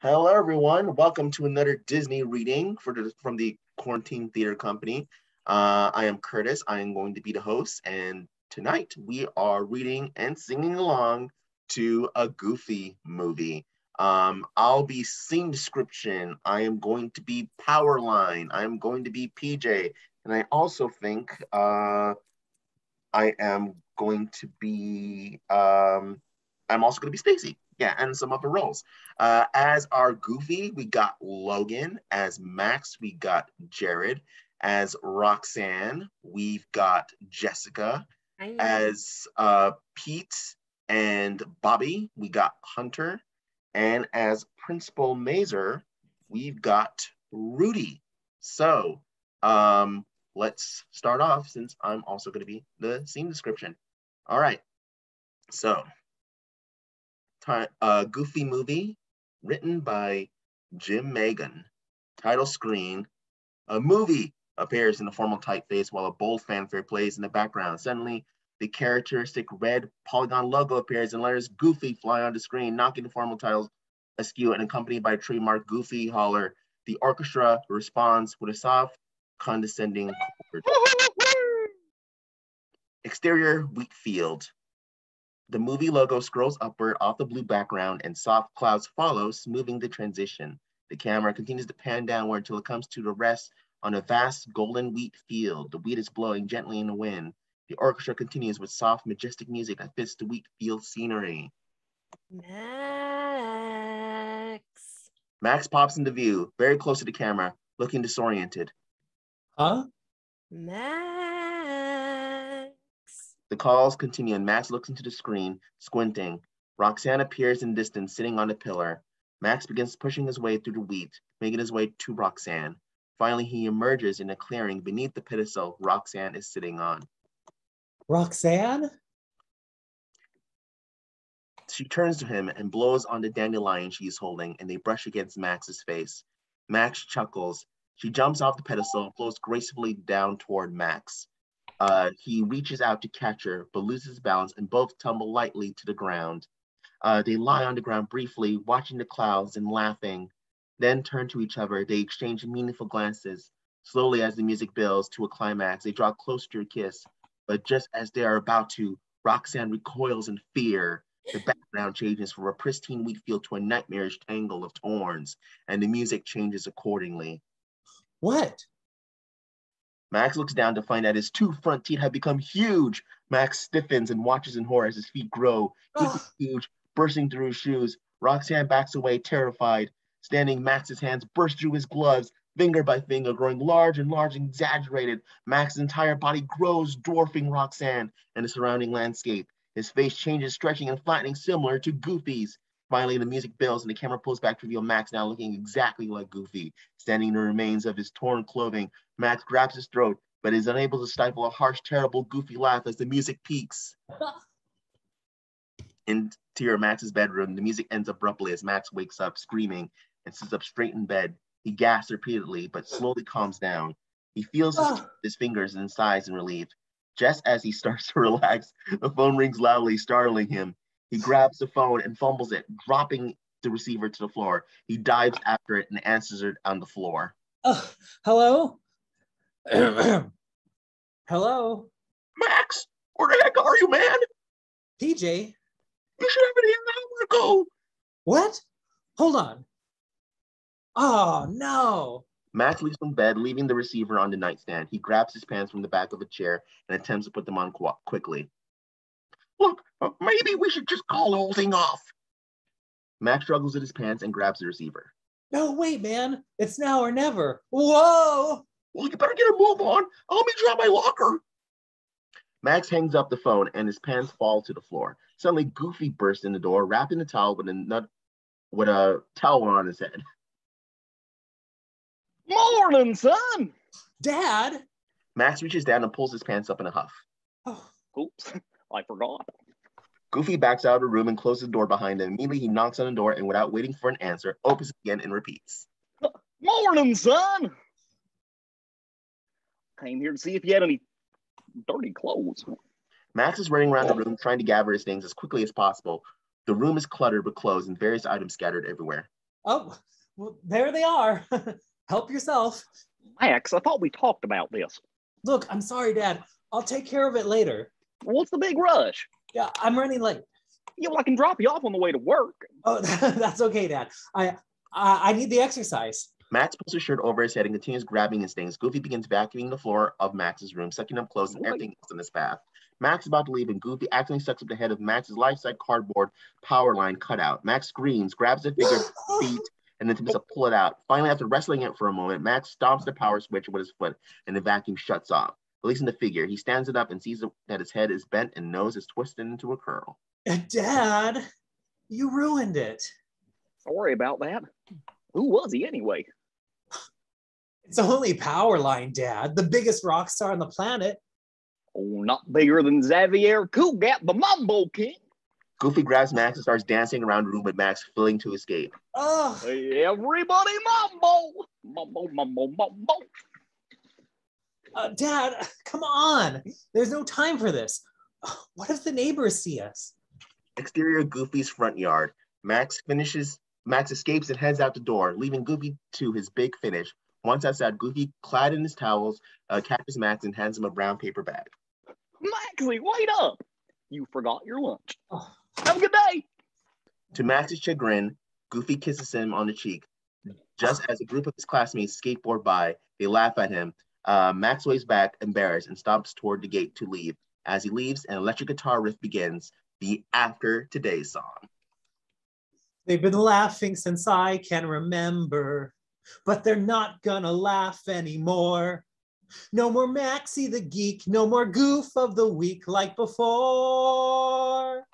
Hello, everyone. Welcome to another Disney reading from the Quarantine Theater Company. I am Curtis. I am going to be the host, and tonight we are reading and singing along to a Goofy movie. I'll be scene description. I am going to be Powerline. I am going to be PJ, and I also think I am going to be I'm also going to be Stacy. Yeah, and some other roles. As our Goofy, we got Logan. As Max, we got Jared. As Roxanne, we've got Jessica. As Pete and Bobby, we got Hunter. And as Principal Mazer, we've got Rudy. So let's start off since I'm also going to be the scene description. All right. So Goofy movie, written by Jim Megan. Title screen, a movie appears in the formal typeface while a bold fanfare plays in the background. Suddenly, the characteristic red polygon logo appears and letters Goofy fly on the screen, knocking the formal titles askew and accompanied by a trademark Goofy holler. The orchestra responds with a soft, condescending chord. Exterior, wheat field. The movie logo scrolls upward off the blue background and soft clouds follow, smoothing the transition. The camera continues to pan downward until it comes to the rest on a vast golden wheat field. The wheat is blowing gently in the wind. The orchestra continues with soft, majestic music that fits the wheat field scenery. Max. Max pops into view, very close to the camera, looking disoriented. Huh? Max. The calls continue and Max looks into the screen, squinting. Roxanne appears in the distance, sitting on a pillar. Max begins pushing his way through the wheat, making his way to Roxanne. Finally, he emerges in a clearing beneath the pedestal Roxanne is sitting on. Roxanne? She turns to him and blows on the dandelion she is holding, and they brush against Max's face. Max chuckles. She jumps off the pedestal and floats gracefully down toward Max. He reaches out to catch her, but loses balance, and both tumble lightly to the ground. They lie on the ground briefly, watching the clouds and laughing, then turn to each other. They exchange meaningful glances. Slowly, as the music builds to a climax, they draw closer to a kiss. But just as they are about to, Roxanne recoils in fear. The background changes from a pristine wheat field to a nightmarish tangle of thorns, and the music changes accordingly. What? Max looks down to find that his two front teeth have become huge. Max stiffens and watches in horror as his feet grow, huge, bursting through his shoes. Roxanne backs away, terrified. Standing, Max's hands burst through his gloves, finger by finger, growing large and exaggerated. Max's entire body grows, dwarfing Roxanne and the surrounding landscape. His face changes, stretching and flattening, similar to Goofy's. Finally, the music builds and the camera pulls back to reveal Max now looking exactly like Goofy. Standing in the remains of his torn clothing, Max grabs his throat, but is unable to stifle a harsh, terrible, Goofy laugh as the music peaks. Interior Max's bedroom, the music ends abruptly as Max wakes up screaming and sits up straight in bed. He gasps repeatedly, but slowly calms down. He feels his fingers and sighs in relief. Just as he starts to relax, the phone rings loudly, startling him. He grabs the phone and fumbles it, dropping the receiver to the floor. He dives after it and answers it on the floor. Hello? Hello? Max, where the heck are you, man? PJ? You should have been here an hour ago. What? Hold on. Oh, no. Max leaves from bed, leaving the receiver on the nightstand. He grabs his pants from the back of a chair and attempts to put them on quickly. Look, maybe we should just call the whole thing off. Max struggles with his pants and grabs the receiver. No, wait, man. It's now or never. Whoa! Well, you better get a move on. I'll meet you at my locker. Max hangs up the phone and his pants fall to the floor. Suddenly, Goofy bursts in the door, wrapped in a towel with a towel on his head. Morning, son. Dad? Max reaches down and pulls his pants up in a huff. Oh. Oops, I forgot. Goofy backs out of the room and closes the door behind him. Immediately, he knocks on the door and, without waiting for an answer, opens it again and repeats. Morning, son. Came here to see if you had any dirty clothes. Max is running around the room trying to gather his things as quickly as possible. The room is cluttered with clothes and various items scattered everywhere. Oh, well, there they are. Help yourself. Max, I thought we talked about this. Look, I'm sorry, Dad. I'll take care of it later. What's the big rush? Yeah, I'm running late. I can drop you off on the way to work. Oh, that's okay, Dad. I need the exercise. Max pulls his shirt over his head and continues grabbing his things. Goofy begins vacuuming the floor of Max's room, sucking up clothes and everything else in his path. Max is about to leave, and Goofy accidentally sucks up the head of Max's life-size cardboard power line cutout. Max screams, grabs the figure feet, and then attempts to pull it out. Finally, after wrestling it for a moment, Max stomps the power switch with his foot, and the vacuum shuts off, releasing the figure. He stands it up and sees that his head is bent and nose is twisted into a curl. Dad, you ruined it. Sorry about that. Who was he anyway? It's only Powerline, Dad, the biggest rock star on the planet. Oh, not bigger than Xavier Cugat, the Mambo King. Goofy grabs Max and starts dancing around the room with Max failing to escape. Oh, Hey, everybody mambo! Mambo, mambo, mambo. Dad, come on. There's no time for this. What if the neighbors see us? Exterior Goofy's front yard. Max escapes and heads out the door, leaving Goofy to his big finish. Once outside, Goofy, clad in his towels, catches Max and hands him a brown paper bag. Maxie, wait up! You forgot your lunch. Oh. Have a good day! To Max's chagrin, Goofy kisses him on the cheek. Just as a group of his classmates skateboard by, they laugh at him. Max waves back, embarrassed, and stops toward the gate to leave. As he leaves, an electric guitar riff begins, the After Today song. They've been laughing since I can remember, but they're not gonna laugh anymore. No more Maxie the Geek, no more Goof of the Week like before.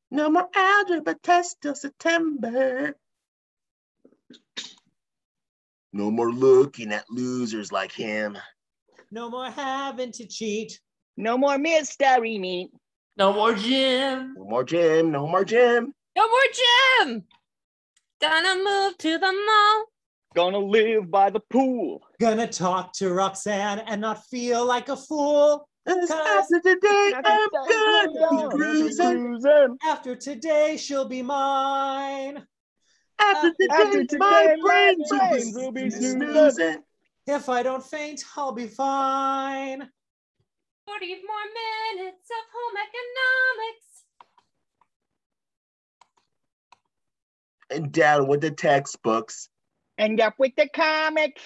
No more algebra test till September. No more looking at losers like him. No more having to cheat. No more mystery meat. No more gym. No more gym, no more gym. No more gym. Gonna move to the mall. Gonna live by the pool. Gonna talk to Roxanne and not feel like a fool. After today, I'm gonna be cruising. After today, she'll be mine. After today, my brains will be snoozing. If I don't faint, I'll be fine. 40 more minutes of home economics. And down with the textbooks. And up with the comics.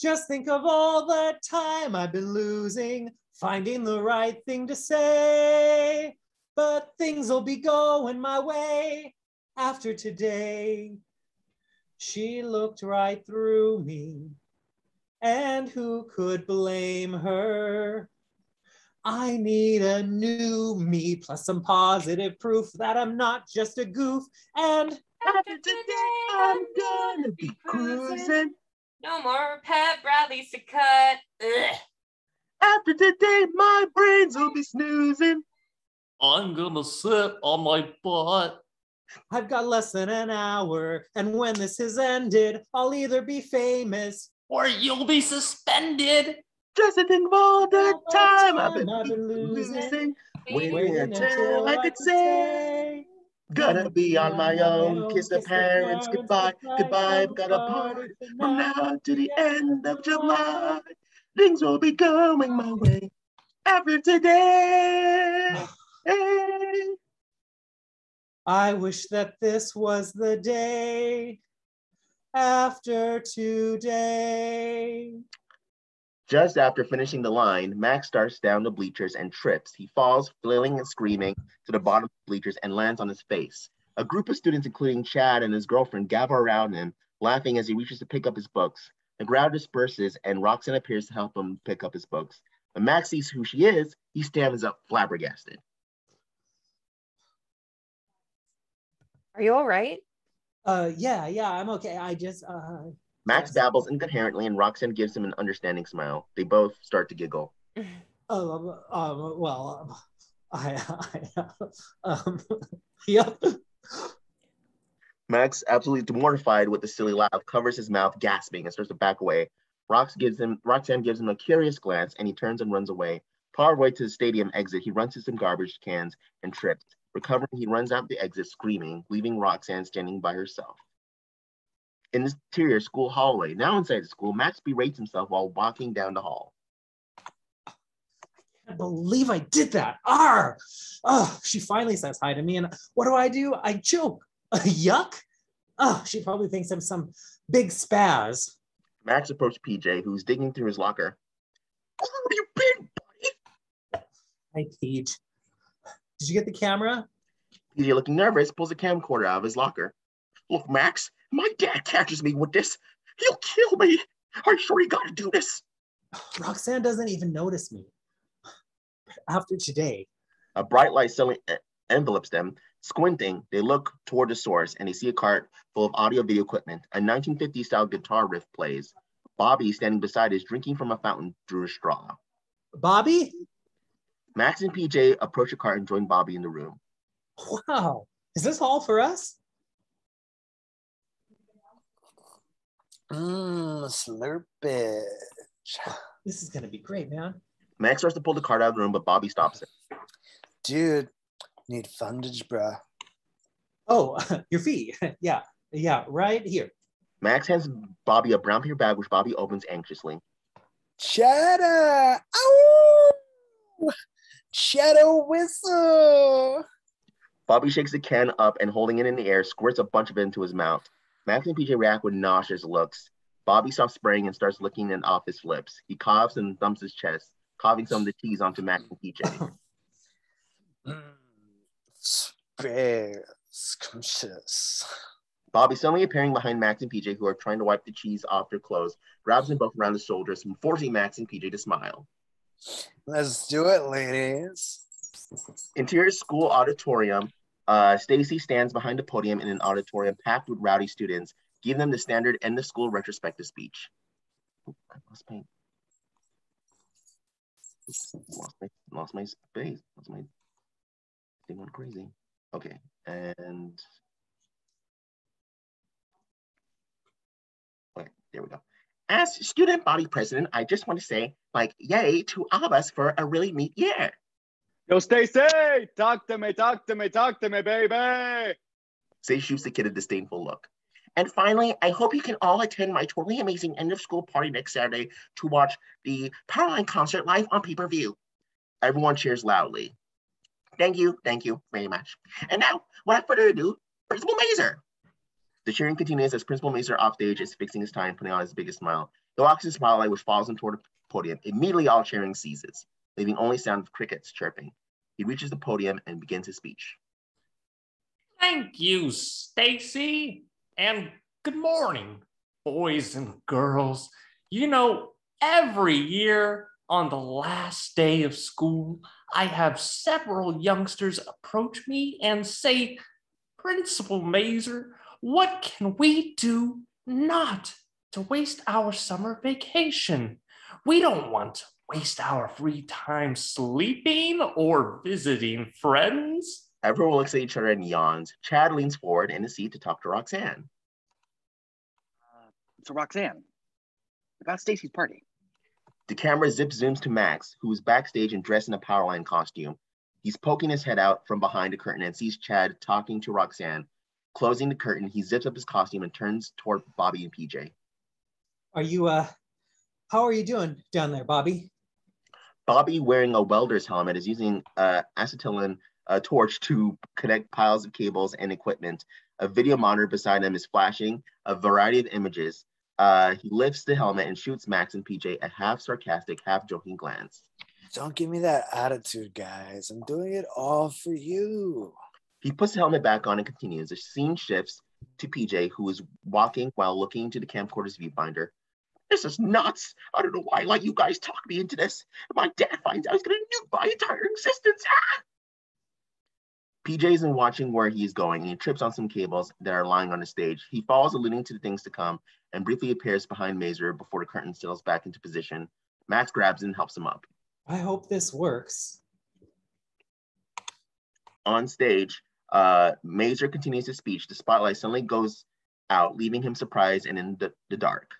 Just think of all the time I've been losing, finding the right thing to say. But things will be going my way after today. She looked right through me, and who could blame her? I need a new me, plus some positive proof that I'm not just a goof. And after today, I'm gonna be cruising. No more pep rallies to cut. Ugh. After today, my brains will be snoozing. I'm gonna sit on my butt. I've got less than an hour, and when this is ended, I'll either be famous Or you'll be suspended. Just to think of all the time I've been losing. Waiting until I could say, gonna be on my own, kiss the parents goodbye, goodbye, gotta part from now to the end of July. Things will be going my way after today. I wish that this was the day after today. Just after finishing the line, Max starts down the bleachers and trips. He falls, flailing and screaming, to the bottom of the bleachers and lands on his face. A group of students, including Chad and his girlfriend, gather around him, laughing as he reaches to pick up his books. The crowd disperses, and Roxanne appears to help him pick up his books. When Max sees who she is, he stands up flabbergasted. Are you all right? Yeah, I'm okay. I just, Max yes. babbles incoherently, and Roxanne gives him an understanding smile. They both start to giggle. Yep. Max, absolutely mortified with the silly laugh, covers his mouth, gasping, and starts to back away. Roxanne gives him a curious glance, and he turns and runs away. Far away to the stadium exit, he runs to some garbage cans and trips. Recovering, he runs out the exit screaming, leaving Roxanne standing by herself. In the interior school hallway, now inside the school, Max berates himself while walking down the hall. I can't believe I did that. Arr! Oh, she finally says hi to me, and what do? I choke. Yuck! Oh, she probably thinks I'm some big spaz. Max approached PJ, who's digging through his locker. Where have you been, buddy? Hi, Pete. Did you get the camera? PJ, looking nervous, pulls a camcorder out of his locker. Look, Max, my dad catches me with this. He'll kill me. I'm sure you gotta do this. Roxanne doesn't even notice me. After today. A bright light suddenly envelops them. Squinting, they look toward the source and they see a cart full of audio-video equipment. A 1950s-style guitar riff plays. Bobby, standing beside is drinking from a fountain, drew a straw. Bobby? Max and PJ approach the cart and join Bobby in the room. Wow. Is this all for us? Slurpage. This is going to be great, man. Max starts to pull the cart out of the room, but Bobby stops it. Dude, need fundage, bruh. Oh, your fee. Yeah, right here. Max hands Bobby a brown paper bag, which Bobby opens anxiously. Cheddar! Ow! Cheddar whistle! Bobby shakes the can up and, holding it in the air, squirts a bunch of it into his mouth. Max and PJ react with nauseous looks. Bobby stops spraying and starts licking it off his lips. He coughs and thumps his chest, coughing some of the cheese onto Max and PJ. Scrumptious. Bobby, suddenly appearing behind Max and PJ, who are trying to wipe the cheese off their clothes, grabs them both around the shoulders, forcing Max and PJ to smile. Let's do it, ladies. Interior school auditorium. Stacy stands behind a podium in an auditorium packed with rowdy students, giving them the standard end of school retrospective speech. Ooh, I lost my space. Thing went crazy. Okay, and okay, there we go. As student body president, I just want to say, yay to all of us for a really neat year. Yo, Stacy, talk to me, baby. Stacy shoots the kid a disdainful look. And finally, I hope you can all attend my totally amazing end of school party next Saturday to watch the Powerline concert live on pay-per-view. Everyone cheers loudly. Thank you very much. And now, without further ado, Principal Mazer. The cheering continues as Principal Mazer off stage is fixing his tie and putting on his biggest smile. He walks in the spotlight, which follows him toward the podium. Immediately, all cheering ceases, leaving only sound of crickets chirping. He reaches the podium and begins his speech. Thank you, Stacy. And good morning, boys and girls. You know, every year on the last day of school, I have several youngsters approach me and say, Principal Mazer, what can we do not to waste our summer vacation? We don't want to waste our free time sleeping or visiting friends. Everyone looks at each other and yawns. Chad leans forward in his seat to talk to Roxanne. So Roxanne, about Stacy's party. The camera zooms to Max, who is backstage and dressed in a Powerline costume. He's poking his head out from behind a curtain and sees Chad talking to Roxanne. Closing the curtain, he zips up his costume and turns toward Bobby and PJ. How are you doing down there, Bobby? Bobby, wearing a welder's helmet, is using acetylene torch to connect piles of cables and equipment. A video monitor beside him is flashing a variety of images. He lifts the helmet and shoots Max and PJ a half sarcastic, half joking glance. Don't give me that attitude, guys. I'm doing it all for you. He puts the helmet back on and continues. The scene shifts to PJ, who is walking while looking into the camcorder's viewfinder. This is nuts. I don't know why I let you guys talk me into this. If my dad finds out, he's going to nuke my entire existence. PJ isn't watching where he's going, and he trips on some cables that are lying on the stage. He falls, alluding to the things to come, and briefly appears behind Mazer before the curtain settles back into position. Max grabs him and helps him up. I hope this works. On stage, Mazer continues his speech. The spotlight suddenly goes out, leaving him surprised and in the dark.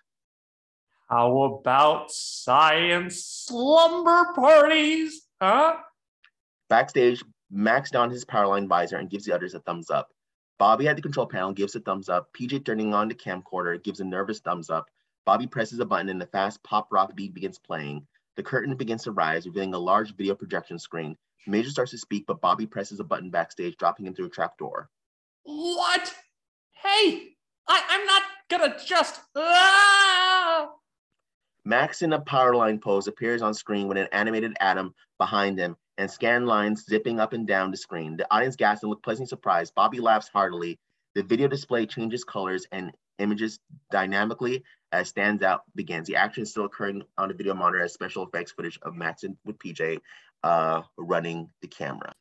How about science slumber parties, huh? Backstage, Max dons his Powerline visor and gives the others a thumbs up. Bobby at the control panel gives a thumbs up. PJ turning on the camcorder gives a nervous thumbs up. Bobby presses a button and the fast pop rock beat begins playing. The curtain begins to rise, revealing a large video projection screen. Major starts to speak, but Bobby presses a button backstage, dropping him through a trapdoor. What? Hey, I'm not gonna just... Ah! Max in a Powerline pose appears on screen with an animated Adam behind him and scan lines zipping up and down the screen. The audience gasps and look pleasantly surprised. Bobby laughs heartily. The video display changes colors and images dynamically as Stands Out begins. The action is still occurring on the video monitor as special effects footage of Max and with PJ running the camera.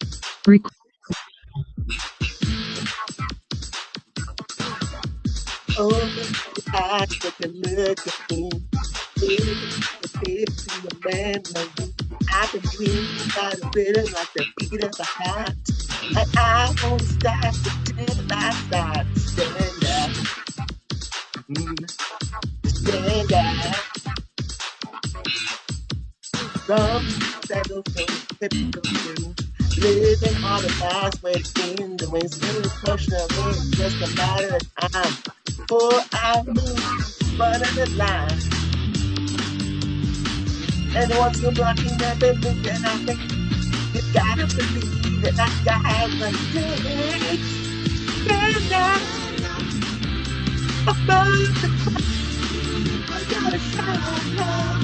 Oh, I take a look at me. I can dream about a rhythm like the beat of a heart. And I won't stop until I start to stand up. Stand up. Some settle for typical things. Living on the past where the wind, the wind's still pushing away. It's just a matter of time before I move front of the line. And once you're blocking that building, then I think you gotta believe that I got my day. Stand up above the crowd. I gotta shine now.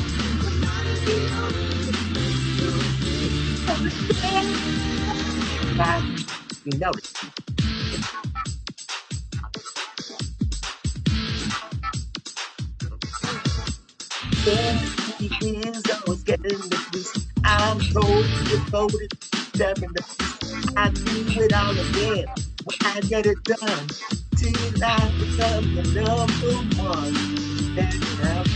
You know it. He is always getting the police. I'm totally devoted to them in the police. I do it all again when I get it done. Till I become the number one. Stand up.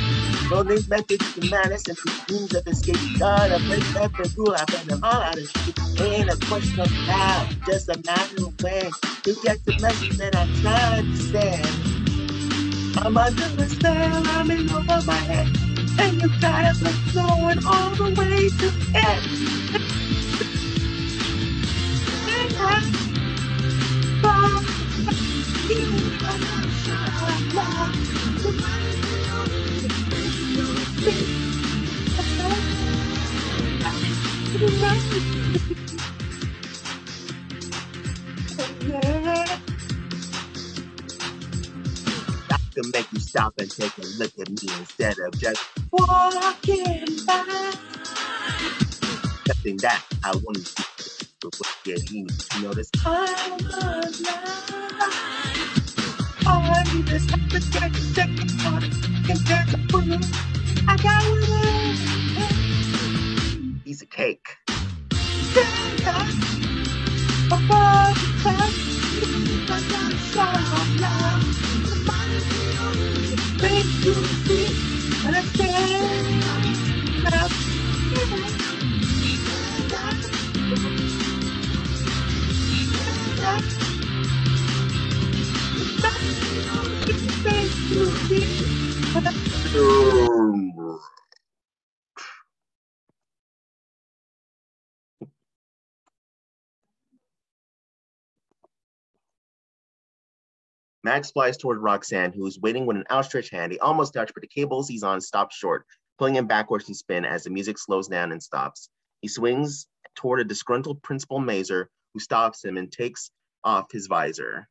Rolling methods to madness and dreams of escape. Gotta break every rule. I been them all out of shit. Ain't a question of how, just a matter of when. You get the message that I'm trying to send. I'm under the spell, I'm in over my head. And you gotta be going all the way to end. And to make you stop and take a look at me instead of just walking by. Something that I want to do what you need to notice. I'm alive. I need to stop and get a second thought and there's a proof. I got one. Piece of cake. Stand up above the crowd. I gotta shout loud. Make you see and I stand up. Max flies toward Roxanne, who is waiting with an outstretched hand. He almost touched, but the cables he's on stop short, pulling him backwards to spin as the music slows down and stops. He swings toward a disgruntled Principal Mazer, who stops him and takes off his visor.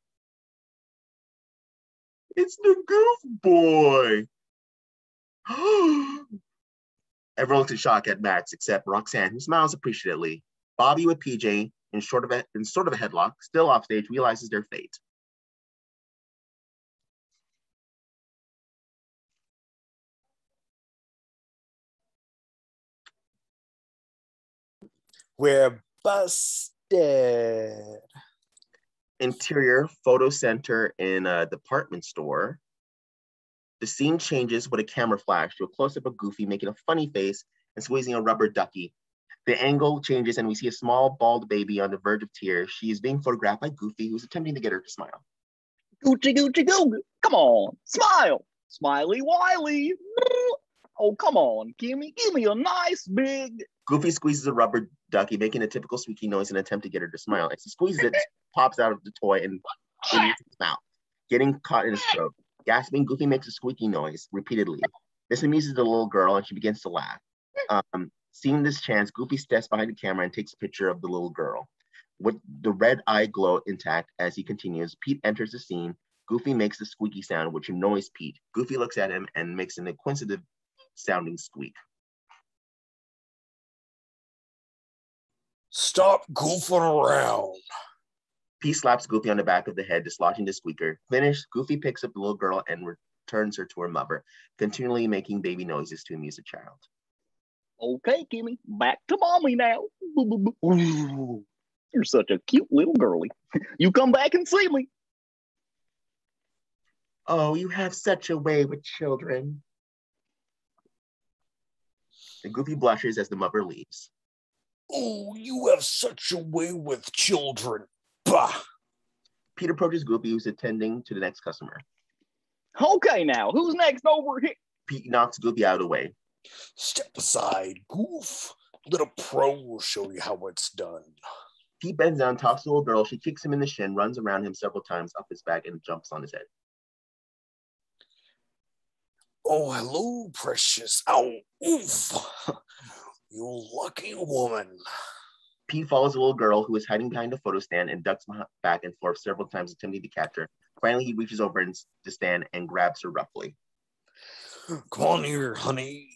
It's the Goof Boy! Everyone looks in shock at Max, except Roxanne, who smiles appreciatively. Bobby with PJ, in sort of a headlock, still off stage, realizes their fate. We're busted. Interior photo center in a department store. The scene changes with a camera flash to a close-up of Goofy making a funny face and squeezing a rubber ducky. The angle changes and we see a small bald baby on the verge of tears. She is being photographed by Goofy, who's attempting to get her to smile. Gucci, Gucci, Goo. Come on, smile. Smiley Wiley. Oh, come on, Kimmy. Give me a nice big. Goofy squeezes a rubber ducky, making a typical squeaky noise in an attempt to get her to smile. As he squeezes it, pops out of the toy and into his mouth, getting caught in his throat. Gasping, Goofy makes a squeaky noise repeatedly. This amuses the little girl, and she begins to laugh. Seeing this chance, Goofy steps behind the camera and takes a picture of the little girl. With the red eye glow intact as he continues, Pete enters the scene. Goofy makes the squeaky sound, which annoys Pete. Goofy looks at him and makes an inquisitive sounding squeak. Stop goofing around. Pete slaps Goofy on the back of the head, dislodging the squeaker. Finished, Goofy picks up the little girl and returns her to her mother, continually making baby noises to amuse the child. Okay, Kimmy, back to mommy now. Ooh, you're such a cute little girlie. You come back and see me. Oh, you have such a way with children. And Goofy blushes as the mother leaves. Oh, you have such a way with children. Bah! Pete approaches Goofy, who's attending to the next customer. Okay, now, who's next over here? Pete knocks Goofy out of the way. Step aside, Goof. Let a pro show you how it's done. Pete bends down, talks to the little girl. She kicks him in the shin, runs around him several times up his back, and jumps on his head. Oh, hello, precious. Ow, oof. You lucky woman. Pete follows the little girl, who is hiding behind a photo stand, and ducks back and forth several times, attempting to catch her. Finally, he reaches over the stand and grabs her roughly. Come on here, honey.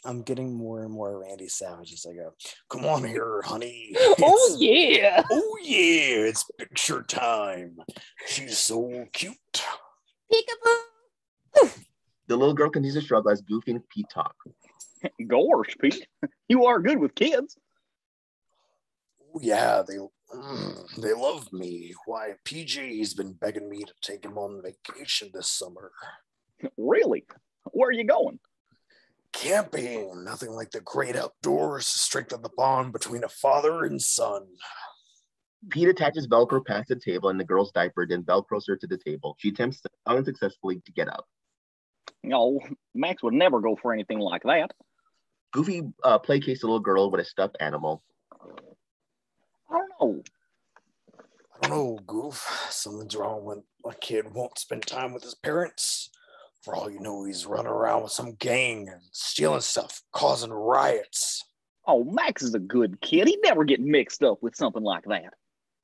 I'm getting more and more Randy Savage as I go. Come on here, honey. Oh, yeah. Oh, yeah. It's picture time. She's so cute. Peekaboo. The little girl continues to struggle as Goofy and Pete talk. Gosh, Pete, you are good with kids. Oh, yeah, they love me. Why, PJ's been begging me to take him on vacation this summer. Really? Where are you going? Camping. Nothing like the great outdoors to strengthen the bond between a father and son. Pete attaches Velcro past the table and the girl's diaper, then Velcros her to the table. She attempts unsuccessfully to get up. No, Max would never go for anything like that. Goofy placates the little girl with a stuffed animal. I don't know. I don't know, Goof. Something's wrong when a kid won't spend time with his parents. For all you know, he's running around with some gang and stealing stuff, causing riots. Oh, Max is a good kid. He'd never get mixed up with something like that.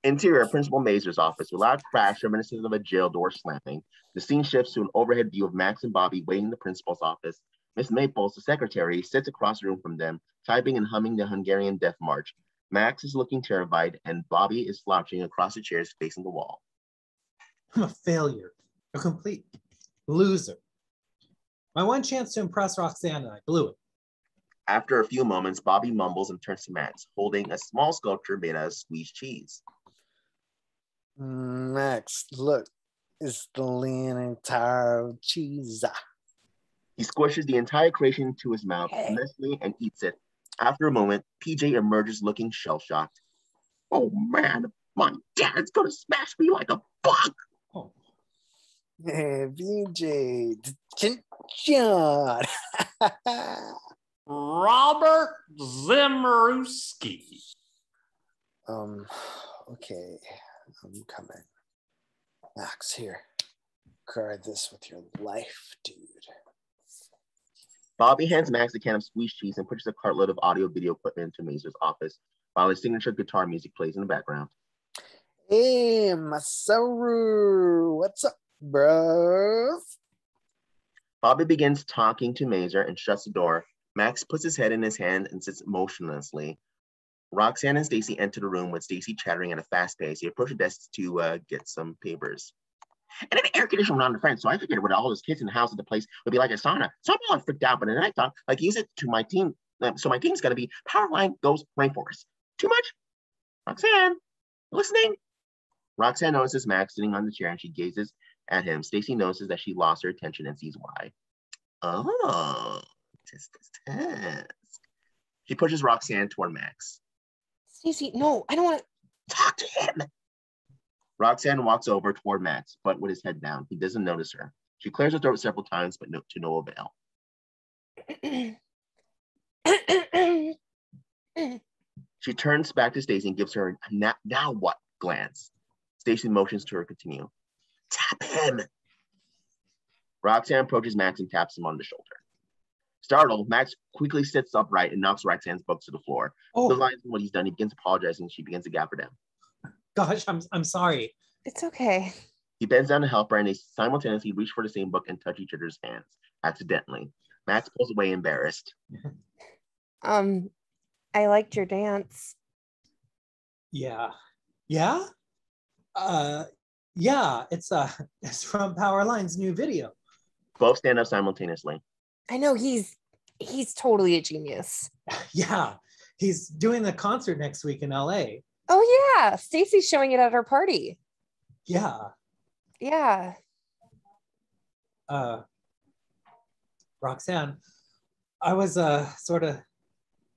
Interior, Principal Mazur's office. With a loud crash, reminiscent of a jail door slamming. The scene shifts to an overhead view of Max and Bobby waiting in the principal's office. Miss Maples, the secretary, sits across the room from them, typing and humming the Hungarian Death March. Max is looking terrified, and Bobby is slouching across the chairs facing the wall. I'm a failure, a complete loser. My one chance to impress Roxanne, and I blew it. After a few moments, Bobby mumbles and turns to Max, holding a small sculpture made out of squeezed cheese. Max, look, it's the Leaning Tower of cheese. He squishes the entire creation into his mouth, messily, and eats it. After a moment, PJ emerges looking shell-shocked. Oh man, my dad's gonna smash me like a bug. Oh. Hey, PJ, John. Robert Zimmerowski. Okay, I'm coming. Max, here. Guard this with your life, dude. Bobby hands Max a can of squeezed cheese and pushes a cartload of audio-video equipment into Mazur's office, while his signature guitar music plays in the background. Hey, Masaru, what's up, bro? Bobby begins talking to Mazur and shuts the door. Max puts his head in his hand and sits motionlessly. Roxanne and Stacy enter the room with Stacy chattering at a fast pace. They approach the desk to get some papers. And then air conditioning around the front, so I figured with all those kids in the house, the place would be like a sauna. So I'm all freaked out, but then I thought, like, use it to my team. So my team's going to be Powerline Goes Rainforest. Too much? Roxanne, listening? Roxanne notices Max sitting on the chair and she gazes at him. Stacy notices that she lost her attention and sees why. Oh, tisk. She pushes Roxanne toward Max. Stacy, no, I don't want to. Talk to him. Roxanne walks over toward Max, but with his head down. He doesn't notice her. She clears her throat several times, but to no avail. She turns back to Stacy and gives her a now what glance. Stacy motions to her continue. Tap him. Roxanne approaches Max and taps him on the shoulder. Startled, Max quickly sits upright and knocks Roxanne's books to the floor. Realizing what he's done, he begins apologizing and she begins to gaffer down. Gosh, I'm sorry. It's okay. He bends down to help her and they simultaneously reach for the same book and touch each other's hands, accidentally. Max pulls away embarrassed. I liked your dance. Yeah. Yeah? Yeah, it's from Powerline's new video. Both stand up simultaneously. I know he's totally a genius. Yeah, he's doing a concert next week in LA. Oh yeah, Stacy's showing it at her party. Yeah. Yeah. Roxanne, I was sort of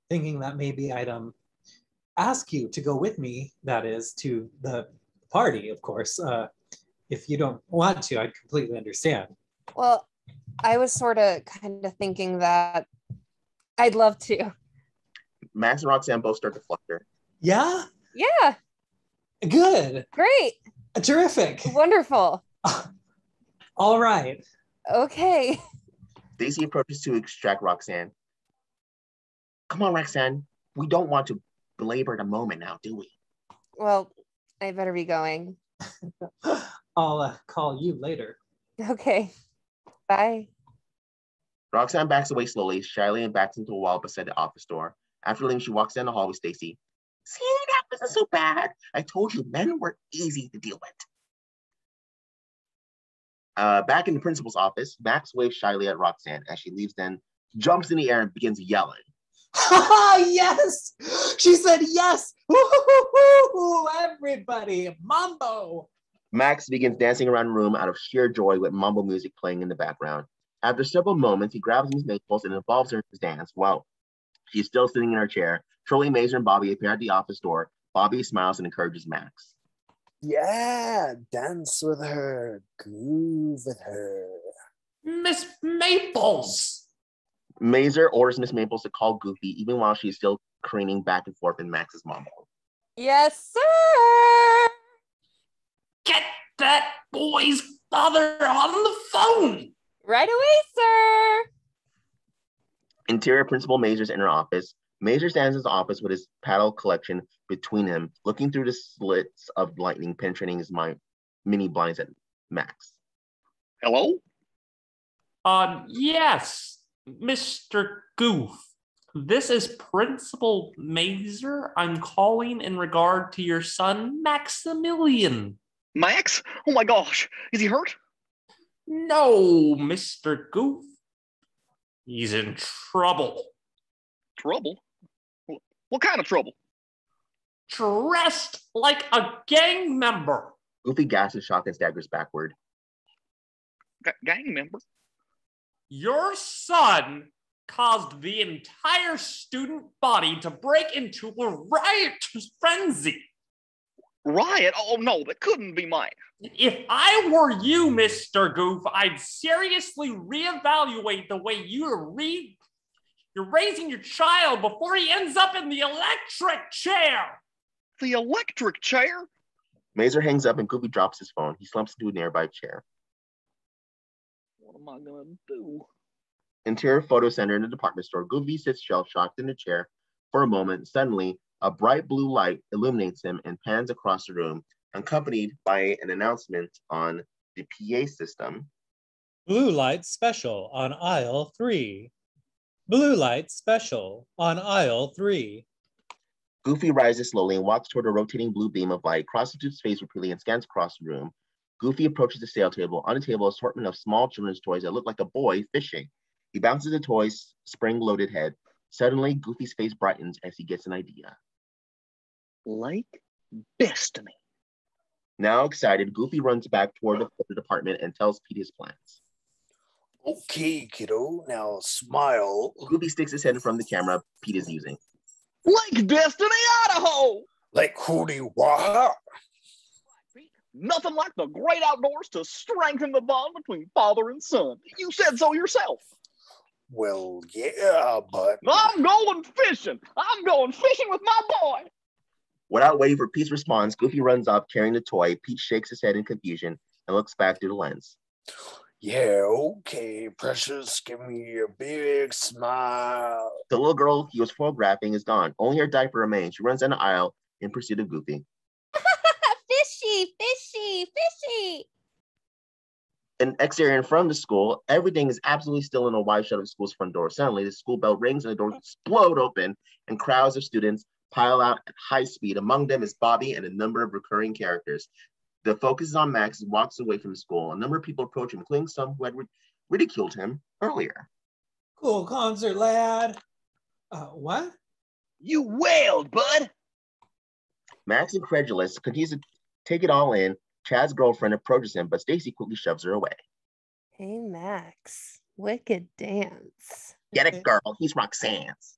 thinking that maybe I'd ask you to go with me, that is, to the party, of course. If you don't want to, I'd completely understand. Well, I was sort of kind of thinking that I'd love to. Max and Roxanne both start to fluster. Yeah? Yeah. Good. Great. Terrific. Wonderful. All right. Okay. Stacy approaches to extract Roxanne. Come on, Roxanne. We don't want to belabor the moment now, do we? Well, I better be going. I'll call you later. Okay. Bye. Roxanne backs away slowly, shyly, and backs into a wall beside the office door. After leaving, she walks down the hall with Stacy. See, that wasn't so bad. I told you men were easy to deal with. Back in the principal's office, Max waves shyly at Roxanne as she leaves, then jumps in the air and begins yelling. Yes! She said yes! Woo-hoo-hoo-hoo! Everybody, mambo! Max begins dancing around the room out of sheer joy with mambo music playing in the background. After several moments, he grabs Miss Maples and involves her in his dance. Well, she's still sitting in her chair. Trolley, Mazer, and Bobby appear at the office door. Bobby smiles and encourages Max. Yeah, dance with her, groove with her. Miss Maples! Mazer orders Miss Maples to call Goofy even while she's still craning back and forth in Max's mambo. Yes, sir. Get that boy's father on the phone! Right away, sir. Interior Principal Mazer's inner office. Mazer stands in his office with his paddle collection between him, looking through the slits of lightning penetrating his mini blinds at Max. Hello? Yes, Mr. Goof. This is Principal Mazer. I'm calling in regard to your son, Maximilian. Max? Oh my gosh, is he hurt? No, Mr. Goof. He's in trouble. Trouble? What kind of trouble? Dressed like a gang member. Goofy gasps in shock and staggers backward. Gang member? Your son caused the entire student body to break into a riotous frenzy. Riot? Oh no, that couldn't be mine. If I were you, Mr. Goof, I'd seriously reevaluate the way you're raising your child before he ends up in the electric chair. The electric chair? Mazer hangs up and Goofy drops his phone. He slumps into a nearby chair. What am I gonna do? Interior photo center in the department store. Goofy sits shell-shocked in a chair for a moment. Suddenly, a bright blue light illuminates him and pans across the room, accompanied by an announcement on the PA system. Blue light special on aisle 3. Blue light special on aisle 3. Goofy rises slowly and walks toward a rotating blue beam of light, crosses his face repeatedly and scans across the room. Goofy approaches the sale table. On the table, assortment of small children's toys that look like a boy fishing. He bounces the toy's spring-loaded head. Suddenly, Goofy's face brightens as he gets an idea. Like destiny. Now excited, Goofy runs back toward the photo department and tells Pete his plans. Okay, kiddo, now smile. Goofy sticks his head in front of the camera Pete is using. Lake Destiny, Idaho! Like hootie wah. Nothing like the great outdoors to strengthen the bond between father and son. You said so yourself. Well, yeah, but I'm going fishing. I'm going fishing with my boy. Without waiting for Pete's response, Goofy runs up carrying the toy. Pete shakes his head in confusion and looks back through the lens. yeah, okay, Precious, give me a big smile. The little girl he was photographing is gone. Only her diaper remains. She runs down the aisle in pursuit of Goofy. Fishy, fishy, fishy. An exterior in front of the school, everything is absolutely still in a wide shut of the school's front door. Suddenly, the school bell rings and the doors explode open, and crowds of students pile out at high speed. Among them is Bobby and a number of recurring characters. The focus is on Max as he walks away from the school. A number of people approach him, including some who had ridiculed him earlier. Cool concert, lad. What? You wailed, bud. Max, incredulous, continues to take it all in. Chad's girlfriend approaches him, but Stacy quickly shoves her away. Hey, Max. Wicked dance. Get it, girl. He's Roxanne's.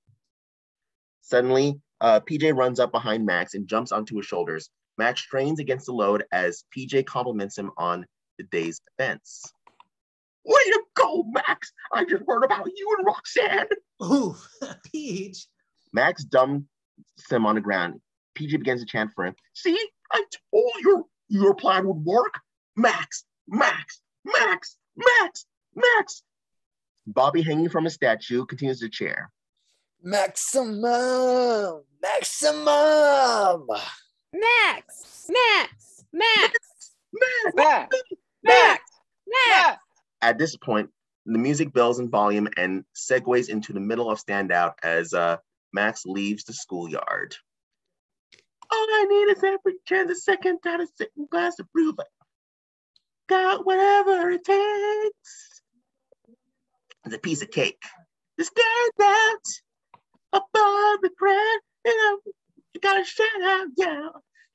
Suddenly, PJ runs up behind Max and jumps onto his shoulders. Max strains against the load as PJ compliments him on the day's events. Way to go, Max! I just heard about you and Roxanne. Ooh, Peach. Max dumps him on the ground. PJ begins to chant for him. See, I told you your plan would work. Max, Max, Max, Max, Max. Bobby, hanging from a statue, continues to cheer. Maximum! Maximum! Max, Max, Max, Max, Max. Max, Max. Max. At this point, the music builds in volume and segues into the middle of Standout as Max leaves the schoolyard. All I need is every chance, a second down, a second glass of brew. Got whatever it takes. It's a piece of cake. To stand out above the crowd. You gotta shout out, yeah.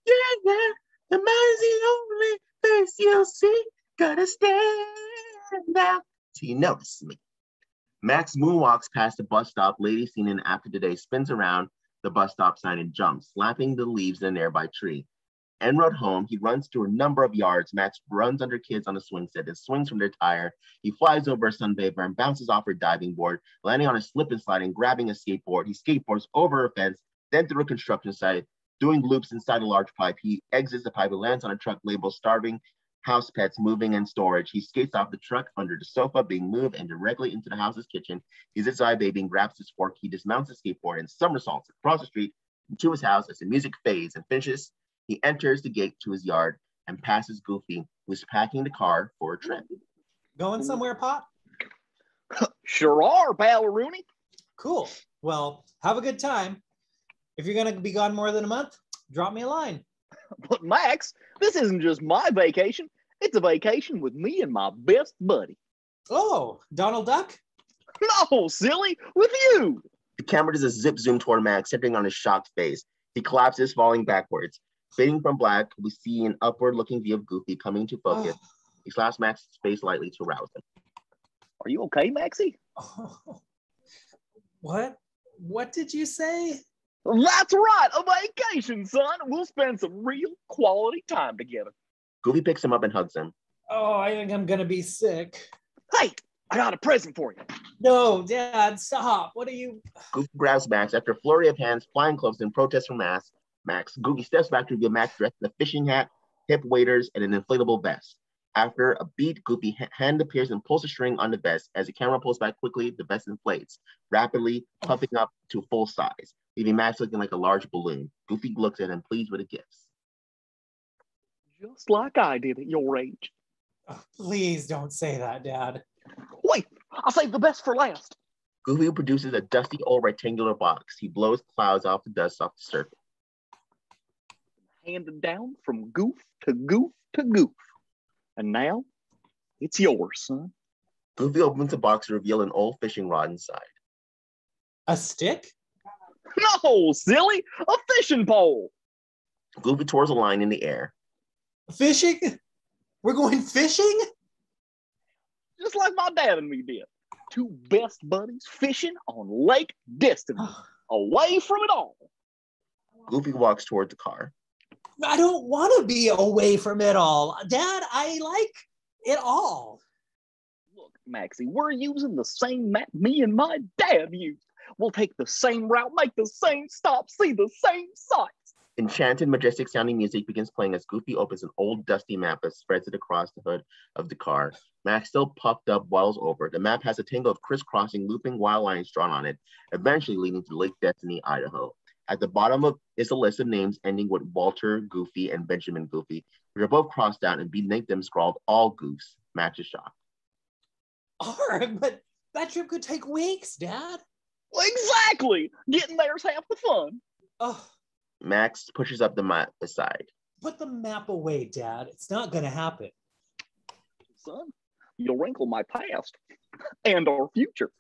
Yeah, yeah. The mind's the only face you'll see. Gotta stand out till you notice me. Max moonwalks past the bus stop. Lady seen in After Today spins around the bus stop sign and jumps, slapping the leaves in a nearby tree. En route home, he runs through a number of yards. Max runs under kids on a swing set and swings from their tire. He flies over a sunbather and bounces off her diving board, landing on a slip and slide and grabbing a skateboard. He skateboards over a fence, then through a construction site, doing loops inside a large pipe. He exits the pipe and lands on a truck labeled Starving House Pets Moving and Storage. He skates off the truck under the sofa being moved and directly into the house's kitchen. He zips by baby and grabs his fork. He dismounts the skateboard and somersaults across the street to his house as the music fades and finishes. He enters the gate to his yard and passes Goofy, who's packing the car for a trip. Going somewhere, Pop? Sure are, Balleroonie. Cool. Well, have a good time. If you're going to be gone more than a month, drop me a line. But Max, this isn't just my vacation. It's a vacation with me and my best buddy. Oh, Donald Duck? No, silly, with you. The camera does a zip zoom toward Max, centering on his shocked face. He collapses, falling backwards. Fading from black, we see an upward-looking view of Goofy coming to focus. He slaps Max's face lightly to rouse him. Are you okay, Maxie? Oh. What? What did you say? That's right, a vacation, son. We'll spend some real quality time together. Goofy picks him up and hugs him. Oh, I think I'm going to be sick. Hey, I got a present for you. No, Dad, stop. What are you... Goofy grabs Max. After a flurry of hands flying close and protests from Max, Goofy steps back to reveal Max dressed in a fishing hat, hip waders, and an inflatable vest. After a beat, Goofy hand appears and pulls a string on the vest. As the camera pulls back quickly, the vest inflates, rapidly puffing up to full size, leaving Max looking like a large balloon. Goofy looks at him, pleased with the gifts. Just like I did at your age. Oh, please don't say that, Dad. Wait, I'll save the best for last. Goofy produces a dusty old rectangular box. He blows clouds off the dust off the surface. Handed down from goof to goof to goof. And now, it's yours, son. Goofy opens the box to reveal an old fishing rod inside. A stick? No, silly, a fishing pole. Goofy tours a line in the air. Fishing? We're going fishing? Just like my dad and me did. Two best buddies fishing on Lake Destiny, away from it all. Goofy walks toward the car. I don't want to be away from it all. Dad, I like it all. Look, Maxie, we're using the same map me and my dad used. We'll take the same route, make the same stop, see the same sights. Enchanted, majestic sounding music begins playing as Goofy opens an old dusty map and spreads it across the hood of the car. Max, still puffed up, waddles over. The map has a tangle of crisscrossing, looping wild lines drawn on it, eventually leading to Lake Destiny, Idaho. At the bottom is a list of names ending with Walter Goofy and Benjamin Goofy, which are both crossed out, and beneath them scrawled all goofs. Max is shocked. Arg, but that trip could take weeks, Dad. Exactly. Getting there's half the fun. Oh, Max pushes up the map aside. put the map away, Dad. It's not gonna happen. Son, you'll wrinkle my past and our future.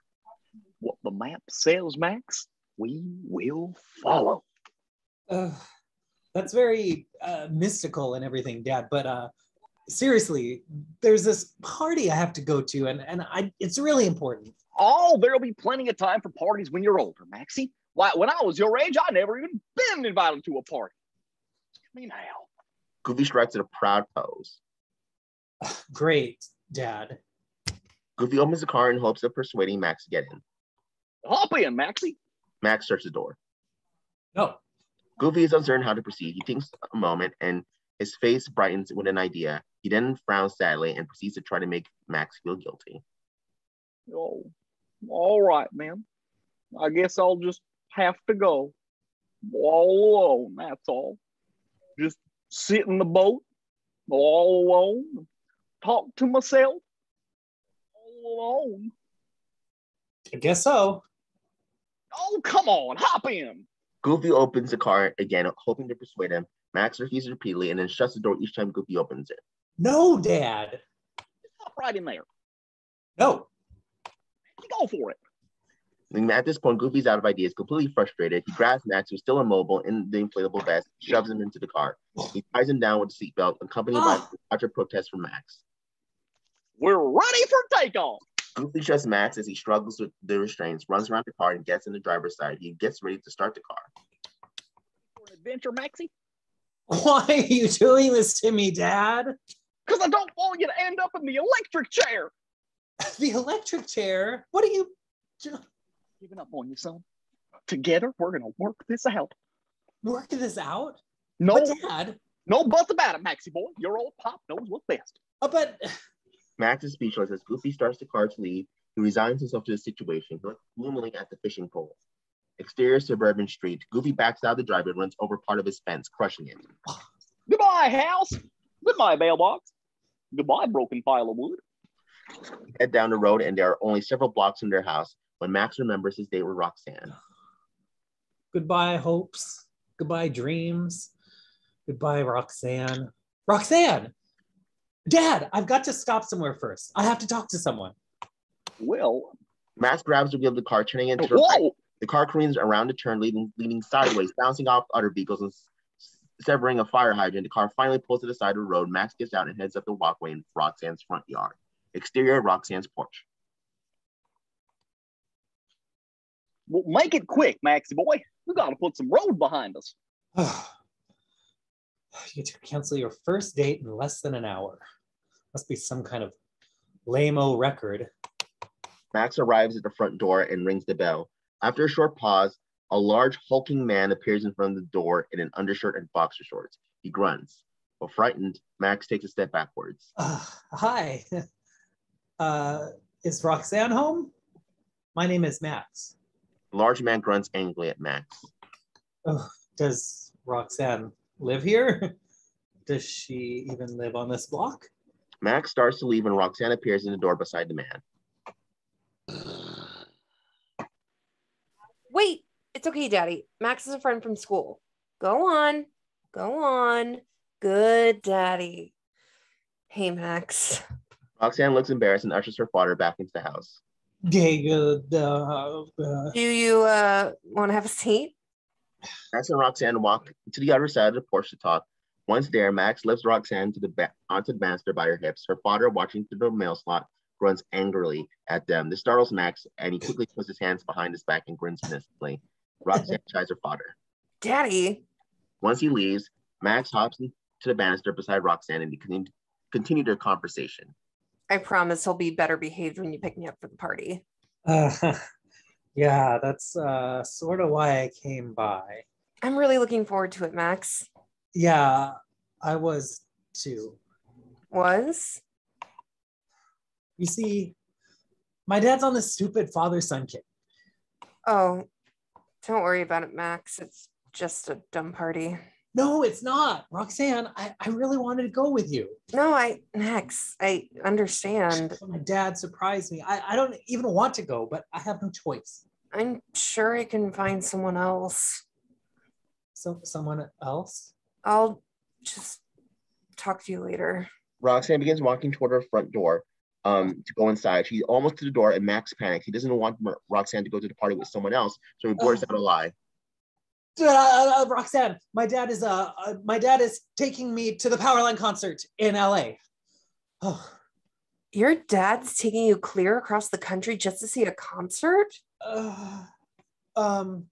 What the map says, Max, we will follow. That's very mystical and everything, Dad. But seriously, there's this party I have to go to, and it's really important. Oh, there'll be plenty of time for parties when you're older, Maxie. Why, when I was your age, I never even been invited to a party. Me now. Goofy strikes at a proud pose. Great, Dad. Goofy opens the car in hopes of persuading Max to get in. Hop in, Maxie. Max starts the door. No. Goofy is uncertain how to proceed. He thinks a moment and his face brightens with an idea. He then frowns sadly and proceeds to try to make Max feel guilty. Oh, all right, man. I guess I'll just have to go. All alone, that's all. Just sit in the boat, all alone, talk to myself, all alone. I guess so. Oh, come on, hop in. Goofy opens the car again, hoping to persuade him. Max refuses repeatedly and then shuts the door each time Goofy opens it. No, Dad. Hop right in there. No. Go for it. And at this point, Goofy's out of ideas, completely frustrated. He grabs Max, who's still immobile in the inflatable vest, shoves him into the car. He ties him down with a seatbelt, accompanied by utter protest from Max. We're ready for takeoff. Goofy shoves Max as he struggles with the restraints, runs around the car, and gets in the driver's side. He gets ready to start the car. For an adventure, Maxie? Why are you doing this to me, Dad? Because I don't want you to end up in the electric chair. The electric chair? What are you... Giving up on you, son. Together, we're going to work this out. Work this out? No, But Dad... no buts about it, Maxie boy. Your old pop knows what's best. But... Max is speechless as Goofy starts the car to leave. He resigns himself to the situation, he looks gloomily at the fishing pole. Exterior suburban street. Goofy backs out of the driveway and runs over part of his fence, crushing it. Goodbye, house. Goodbye, mailbox. Goodbye, broken pile of wood. Head down the road, and there are only several blocks from their house when Max remembers his date with Roxanne. Goodbye, hopes. Goodbye, dreams. Goodbye, Roxanne. Roxanne! Dad, I've got to stop somewhere first. I have to talk to someone. Well, Max grabs the wheel of the car, turning into the right. The car careens around a turn, leading sideways, bouncing off other vehicles and severing a fire hydrant. The car finally pulls to the side of the road. Max gets out and heads up the walkway in Roxanne's front yard. Exterior, Roxanne's porch. Well, make it quick, Maxie boy. We got to put some road behind us. You get to cancel your first date in less than an hour. Must be some kind of lame-o record. Max arrives at the front door and rings the bell. After a short pause, a large hulking man appears in front of the door in an undershirt and boxer shorts. He grunts. While frightened, Max takes a step backwards. Hi. Is Roxanne home? My name is Max. The large man grunts angrily at Max. Does Roxanne live here? Does she even live on this block? Max starts to leave and Roxanne appears in the door beside the man. Wait, it's okay, Daddy. Max is a friend from school. Go on. Go on. Good, Daddy. Hey, Max. Roxanne looks embarrassed and ushers her father back into the house. Do you want to have a seat? Max and Roxanne walk to the other side of the porch to talk. Once there, Max lifts Roxanne onto the banister by her hips. Her father, watching through the mail slot, grunts angrily at them. This startles Max, and he quickly puts his hands behind his back and grins innocently. Roxanne chides her father. Daddy. Once he leaves, Max hops into the banister beside Roxanne and they continue their conversation. I promise he'll be better behaved when you pick me up for the party. Yeah, that's sort of why I came by. I'm really looking forward to it, Max. Yeah, I was too. Was? You see, my dad's on this stupid father-son kick. Oh, don't worry about it, Max. It's just a dumb party. No, it's not. Roxanne, I really wanted to go with you. No, Max, I understand. My dad surprised me. I don't even want to go, but I have no choice. I'm sure I can find someone else. So, someone else? I'll just talk to you later. Roxanne begins walking toward her front door to go inside. She's almost to the door and Max panics. He doesn't want Roxanne to go to the party with someone else, so he blurts out a lie. Roxanne, my dad is taking me to the Powerline concert in LA. Oh. Your dad's taking you clear across the country just to see a concert? You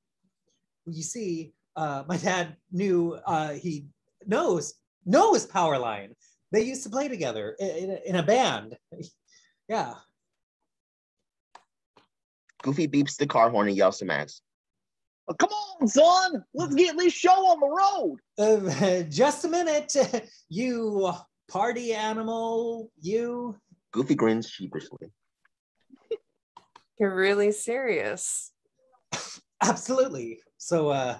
see, my dad he knows Powerline. They used to play together in a band. Yeah. Goofy beeps the car horn and yells to Max. Come on, son. Let's get this show on the road. Just a minute, you party animal, you. Goofy grins sheepishly. You're really serious. Absolutely. So,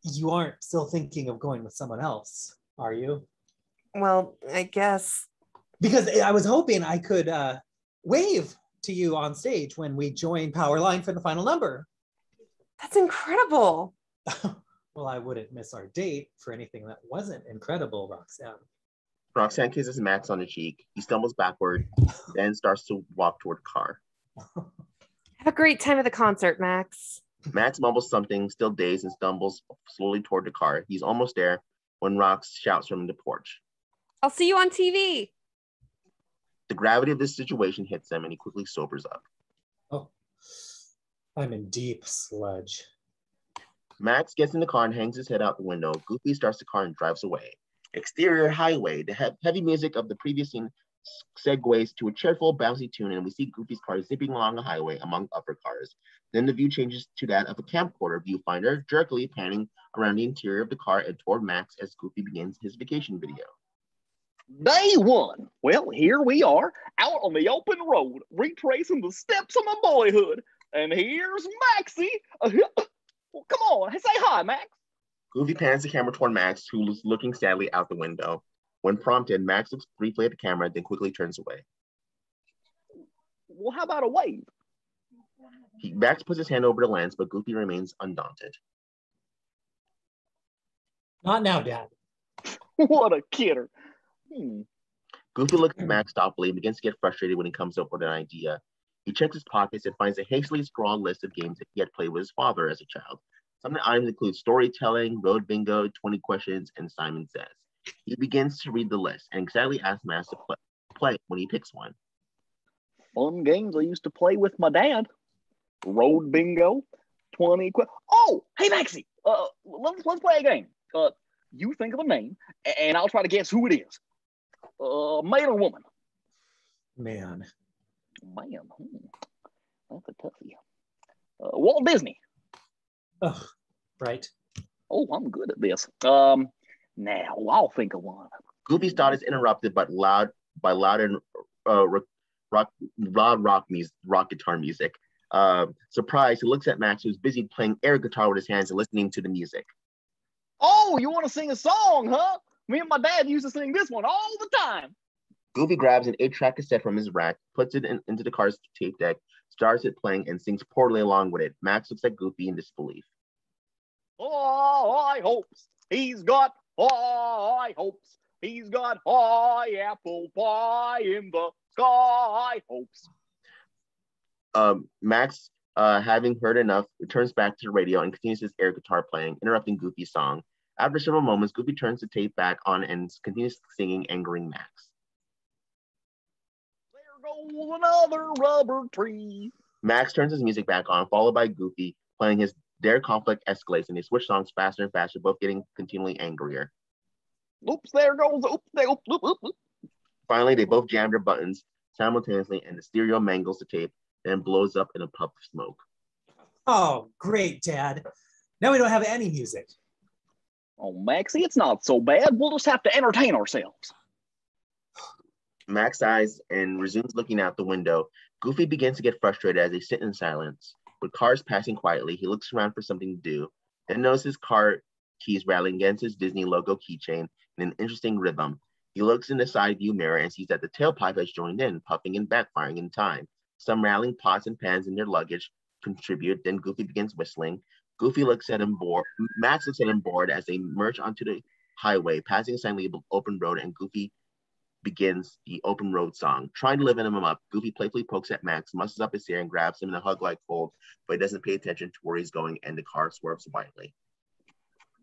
you aren't still thinking of going with someone else, are you? Well, I guess. Because I was hoping I could wave to you on stage when we join Powerline for the final number. That's incredible. Well, I wouldn't miss our date for anything that wasn't incredible, Roxanne. Roxanne kisses Max on the cheek. He stumbles backward, then starts to walk toward the car. Have a great time at the concert, Max. Max mumbles something, still dazed, and stumbles slowly toward the car. He's almost there when Rox shouts from the porch. I'll see you on TV. The gravity of this situation hits him, and he quickly sobers up. Oh, I'm in deep sludge. Max gets in the car and hangs his head out the window. Goofy starts the car and drives away. Exterior highway. The heavy music of the previous scene segues to a cheerful, bouncy tune, and we see Goofy's car zipping along the highway among upper cars. Then the view changes to that of a camcorder viewfinder, jerkily panning around the interior of the car and toward Max as Goofy begins his vacation video. Day one. Well, here we are, out on the open road, retracing the steps of my boyhood. And here's Maxie. Well, come on, say hi, Max. Goofy pans the camera toward Max, who is looking sadly out the window. When prompted, Max looks briefly at the camera, then quickly turns away. Well, how about a wave? Max puts his hand over the lens, but Goofy remains undaunted. Not now, Dad. What a kidder. Goofy looks at Max thoughtfully and begins to get frustrated when he comes up with an idea. He checks his pockets and finds a hastily scrawled list of games that he had played with his father as a child. Some of the items include storytelling, road bingo, 20 questions, and Simon Says. He begins to read the list and excitedly asks Max to play when he picks one. Fun games I used to play with my dad. Road bingo, 20 questions. Oh, hey, Maxie, let's play a game. You think of a name, and I'll try to guess who it is. Male or woman? Man. That's a toughie. Walt Disney. Oh, right. Oh, I'm good at this. Now I'll think of one. Goofy's thought is interrupted by loud and rock guitar music. Surprised, he looks at Max, who's busy playing air guitar with his hands and listening to the music. Oh, you want to sing a song, huh? Me and my dad used to sing this one all the time. Goofy grabs an 8-track cassette from his rack, puts it into the car's tape deck, starts it playing, and sings poorly along with it. Max looks at Goofy in disbelief. High hopes, he's got high hopes. He's got high apple pie in the sky hopes. Max, having heard enough, turns back to the radio and continues his air guitar playing, interrupting Goofy's song. After several moments, Goofy turns the tape back on and continues singing, angering Max. There goes another rubber tree. Max turns his music back on, followed by Goofy playing his Their conflict escalates, and they switch songs faster and faster, both getting continually angrier. Oops, there goes, oops, there, oops, oops, oops. Finally, they both jam their buttons simultaneously, and the stereo mangles the tape, then blows up in a puff of smoke. Oh, great, Dad. Now we don't have any music. Oh, Maxie, it's not so bad. We'll just have to entertain ourselves. Max sighs and resumes looking out the window. Goofy begins to get frustrated as they sit in silence. With cars passing quietly, he looks around for something to do, then notices his car keys rattling against his Disney logo keychain in an interesting rhythm. He looks in the side view mirror and sees that the tailpipe has joined in, puffing and backfiring in time. Some rattling pots and pans in their luggage contribute, then Goofy begins whistling. Goofy looks at him bored. Max looks at him bored as they merge onto the highway, passing a sign labeled open road, and Goofy begins the open road song. Trying to liven him up, Goofy playfully pokes at Max, muscles up his hair, and grabs him in a hug-like fold, but he doesn't pay attention to where he's going, and the car swerves wildly.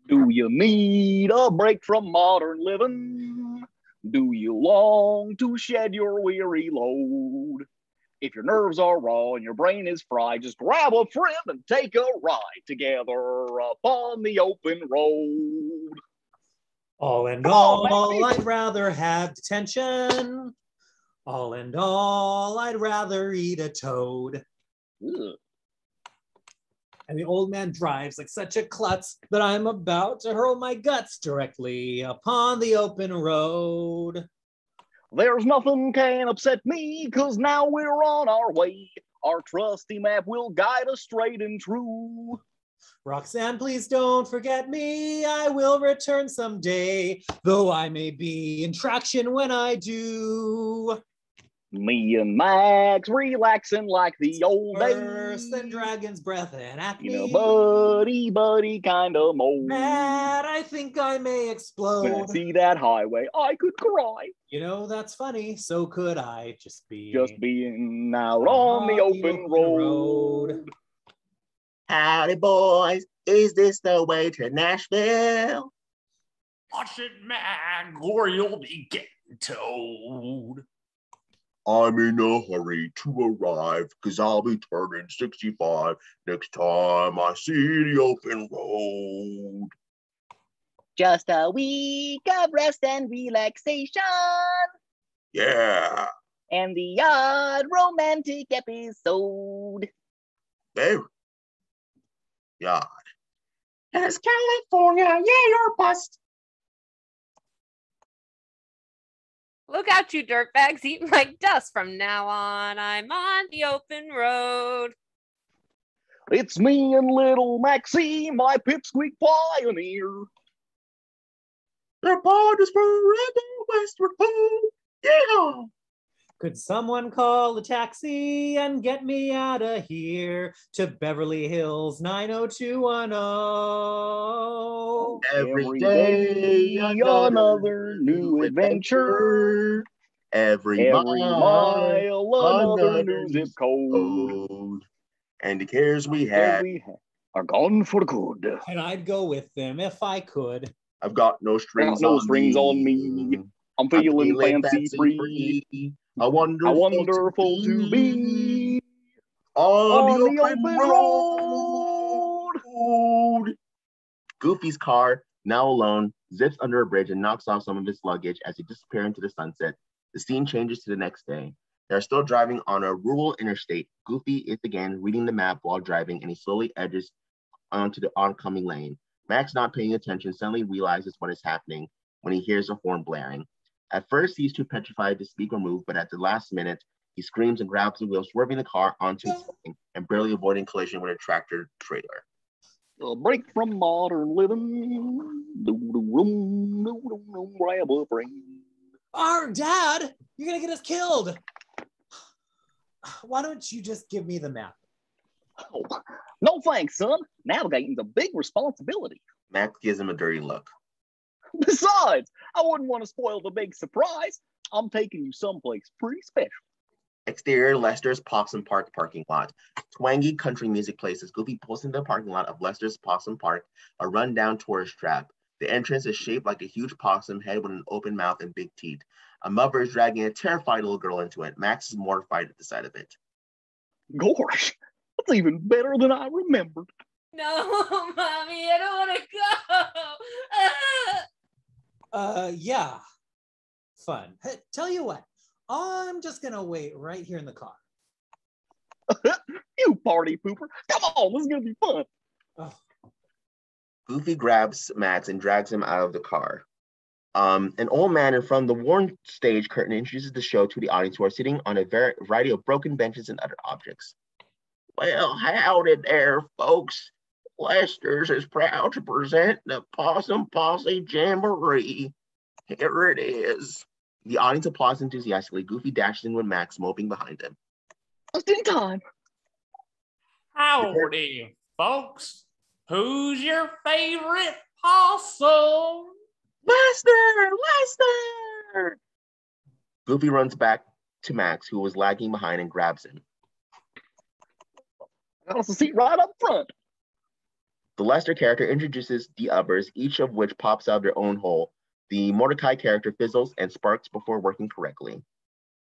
Do you need a break from modern living? Do you long to shed your weary load? If your nerves are raw and your brain is fried, just grab a friend and take a ride together upon the open road. All in Come on, all, Maxie. I'd rather have detention. All in all, I'd rather eat a toad. Ugh. And the old man drives like such a klutz that I'm about to hurl my guts directly upon the open road. There's nothing can upset me, 'cause now we're on our way. Our trusty map will guide us straight and true. Roxanne, please don't forget me. I will return someday, though I may be in traction when I do. Me and Max relaxing like the old Worse days. than dragon's breath and acne. In a buddy kind of mode. Mad, I think I may When I explode. see that highway, I could cry. You know, that's funny. So could I just be. Just being out on the open road. Howdy, boys. Is this the way to Nashville? Watch it, Mag, or you'll be getting towed. I'm in a hurry to arrive, 'cause I'll be turning 65 next time I see the open road. Just a week of rest and relaxation, Yeah, and the odd romantic episode. very. Yeah. And it's California, yeah, you're a bust. Look out, you dirtbags eating like dust. From now on, I'm on the open road. It's me and little Maxie, my pipsqueak pioneer. Their pod is forever westward home. Yeah. Could someone call a taxi and get me out of here to Beverly Hills 90210? Every day, another new adventure. Every mile, another new zip code. code. And the cares we And had, we are gone for good. And I'd go with them if I could. I've got no strings, no strings on me. I'm feeling fancy free. A wonderful, Wonderful to be on the open road. Goofy's car, now alone, zips under a bridge and knocks off some of his luggage as he disappears into the sunset. The scene changes to the next day. They're still driving on a rural interstate. Goofy is again reading the map while driving, and he slowly edges onto the oncoming lane. Max, not paying attention, suddenly realizes what is happening when he hears a horn blaring. At first, he's too petrified to speak or move, but at the last minute, he screams and grabs the wheel, swerving the car onto his lane and barely avoiding collision with a tractor trailer. A break from modern living. Grab a friend. Our Dad, you're gonna get us killed. Why don't you just give me the map? Oh, no thanks, son. Navigating's a big responsibility. Max gives him a dirty look. Besides, I wouldn't want to spoil the big surprise. I'm taking you someplace pretty special. Exterior, Lester's Possum Park parking lot. Twangy country music plays as Goofy pulls into the parking lot of Lester's Possum Park, a rundown tourist trap. The entrance is shaped like a huge possum head with an open mouth and big teeth. A mother is dragging a terrified little girl into it. Max is mortified at the sight of it. Gosh, that's even better than I remembered. No, Mommy, I don't want to go. Yeah. fun. Hey, tell you what, I'm just gonna wait right here in the car. You party pooper. Come on, this is gonna be fun. Oh, Goofy grabs Max and drags him out of the car. An old man in front of the worn stage curtain introduces the show to the audience, who are sitting on a variety of broken benches and other objects. Well, howdy there, folks. Lester's is proud to present the Possum Posse Jamboree. Here it is. The audience applauds enthusiastically. Goofy dashes in with Max moping behind him. Just in time. Howdy, folks. Who's your favorite possum? Lester! Lester! Goofy runs back to Max, who was lagging behind, and grabs him. Got us a seat right up front. The Lester character introduces the others, each of which pops out of their own hole. The Mordecai character fizzles and sparks before working correctly.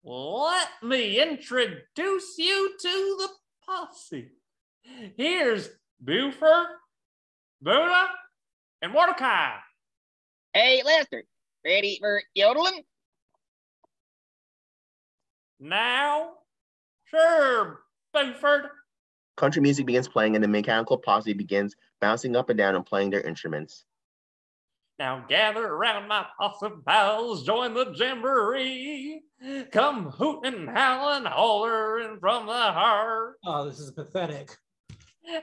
Let me introduce you to the posse. Here's Buford, Buddha, and Mordecai. Hey, Lester, ready for yodeling? Now, sure, Buford. Country music begins playing, and the mechanical posse begins bouncing up and down and playing their instruments. Now gather around my possum pals, join the jamboree. Come hooting and howling, hollering from the heart. oh, this is pathetic.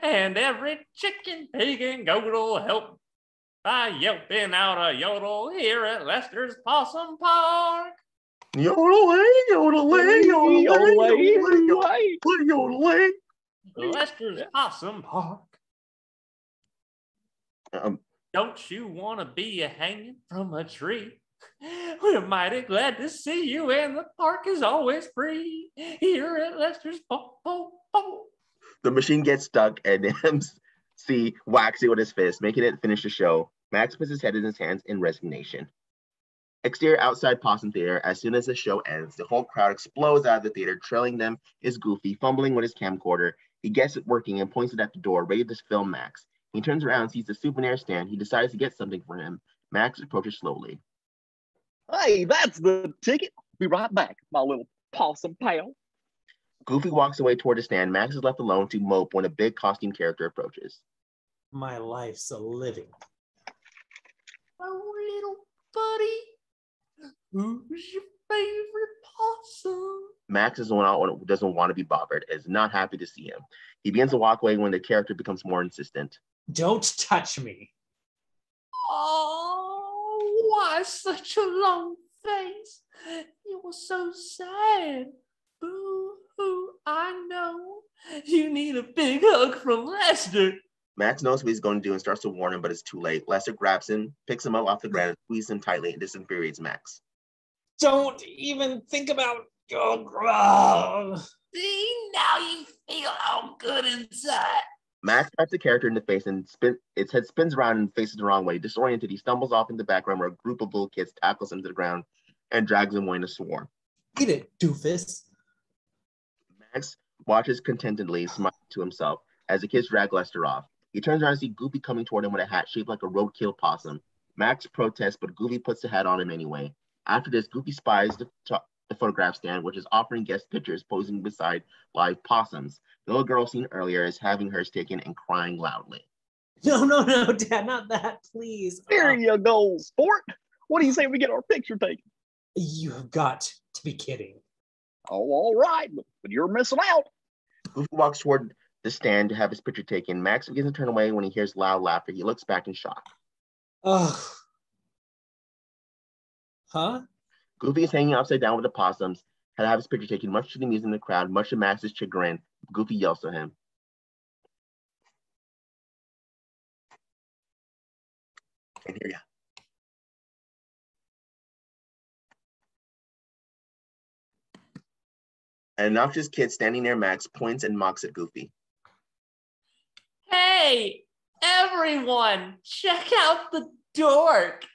And every chicken, pig, and goat will help by yelping out a yodel here at Lester's Possum Park. Yodelay, yodelay, yodelay, yodelay, Yodelay. yodelay, yodelay. Lester's Possum Park. Don't you want to be a hanging from a tree? We're mighty glad to see you, and the park is always free here at Lester's Possum Park. The machine gets stuck, and MC whacks it with his fist, making it finish the show. Max puts his head in his hands in resignation. Exterior outside Possum Theater. As soon as the show ends, the whole crowd explodes out of the theater. Trailing them is Goofy, fumbling with his camcorder. He gets it working and points it at the door, ready to film Max. He turns around and sees the souvenir stand. He decides to get something for him. Max approaches slowly. Hey, that's the ticket. Be right back, my little possum pal. Goofy walks away toward the stand. Max is left alone to mope when a big costume character approaches. My life's a living. Oh, little buddy, who's your favorite possum? Max doesn't want to be bothered, is not happy to see him. He begins to walk away when the character becomes more insistent. Don't touch me. Oh, why such a long face? You were so sad. Boo-hoo, I know. You need a big hug from Lester. Max knows what he's going to do and starts to warn him, but it's too late. Lester grabs him, picks him up off the ground, and squeezes him tightly, and this infuriates Max. Don't even think about your See, now you feel all good inside. Max taps the character in the face and its head spins around and faces the wrong way. Disoriented, he stumbles off in the background where a group of little kids tackles him to the ground and drags him away in a swarm. Eat it, doofus. Max watches contentedly, smiling to himself as the kids drag Lester off. He turns around and sees Goofy coming toward him with a hat shaped like a roadkill possum. Max protests, but Goofy puts the hat on him anyway. After this, Goofy spies the photograph stand, which is offering guest pictures posing beside live possums. The little girl seen earlier is having hers taken and crying loudly. No, Dad, not that, please. There you go, sport. What do you say we get our picture taken? You have got to be kidding. Oh, all right, but you're missing out. Goofy walks toward the stand to have his picture taken. Max begins to turn away when he hears loud laughter. He looks back in shock. Ugh. Huh? Goofy is hanging upside down with the possums, had to have his picture taken, much to the amusement of the crowd, much to Max's chagrin. Goofy yells to him. Can't hear ya. An obnoxious kid standing near Max points and mocks at Goofy. Hey, everyone, check out the dork.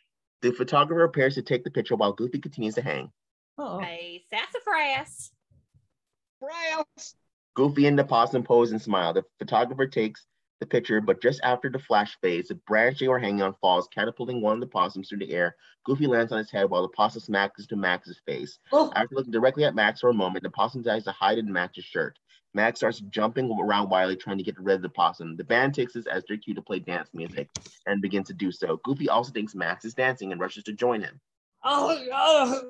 The photographer prepares to take the picture while Goofy continues to hang. Oh. Hey, sassafras. Brass. Goofy and the possum pose and smile. The photographer takes the picture, but just after the flash fades, a branch they were hanging on falls, catapulting one of the possums through the air. Goofy lands on his head while the possum smacks into Max's face. Oh. After looking directly at Max for a moment, the possum decides to hide in Max's shirt. Max starts jumping around wildly, trying to get rid of the possum. The band takes this as their cue to play dance music and begins to do so. Goofy also thinks Max is dancing and rushes to join him. Get out!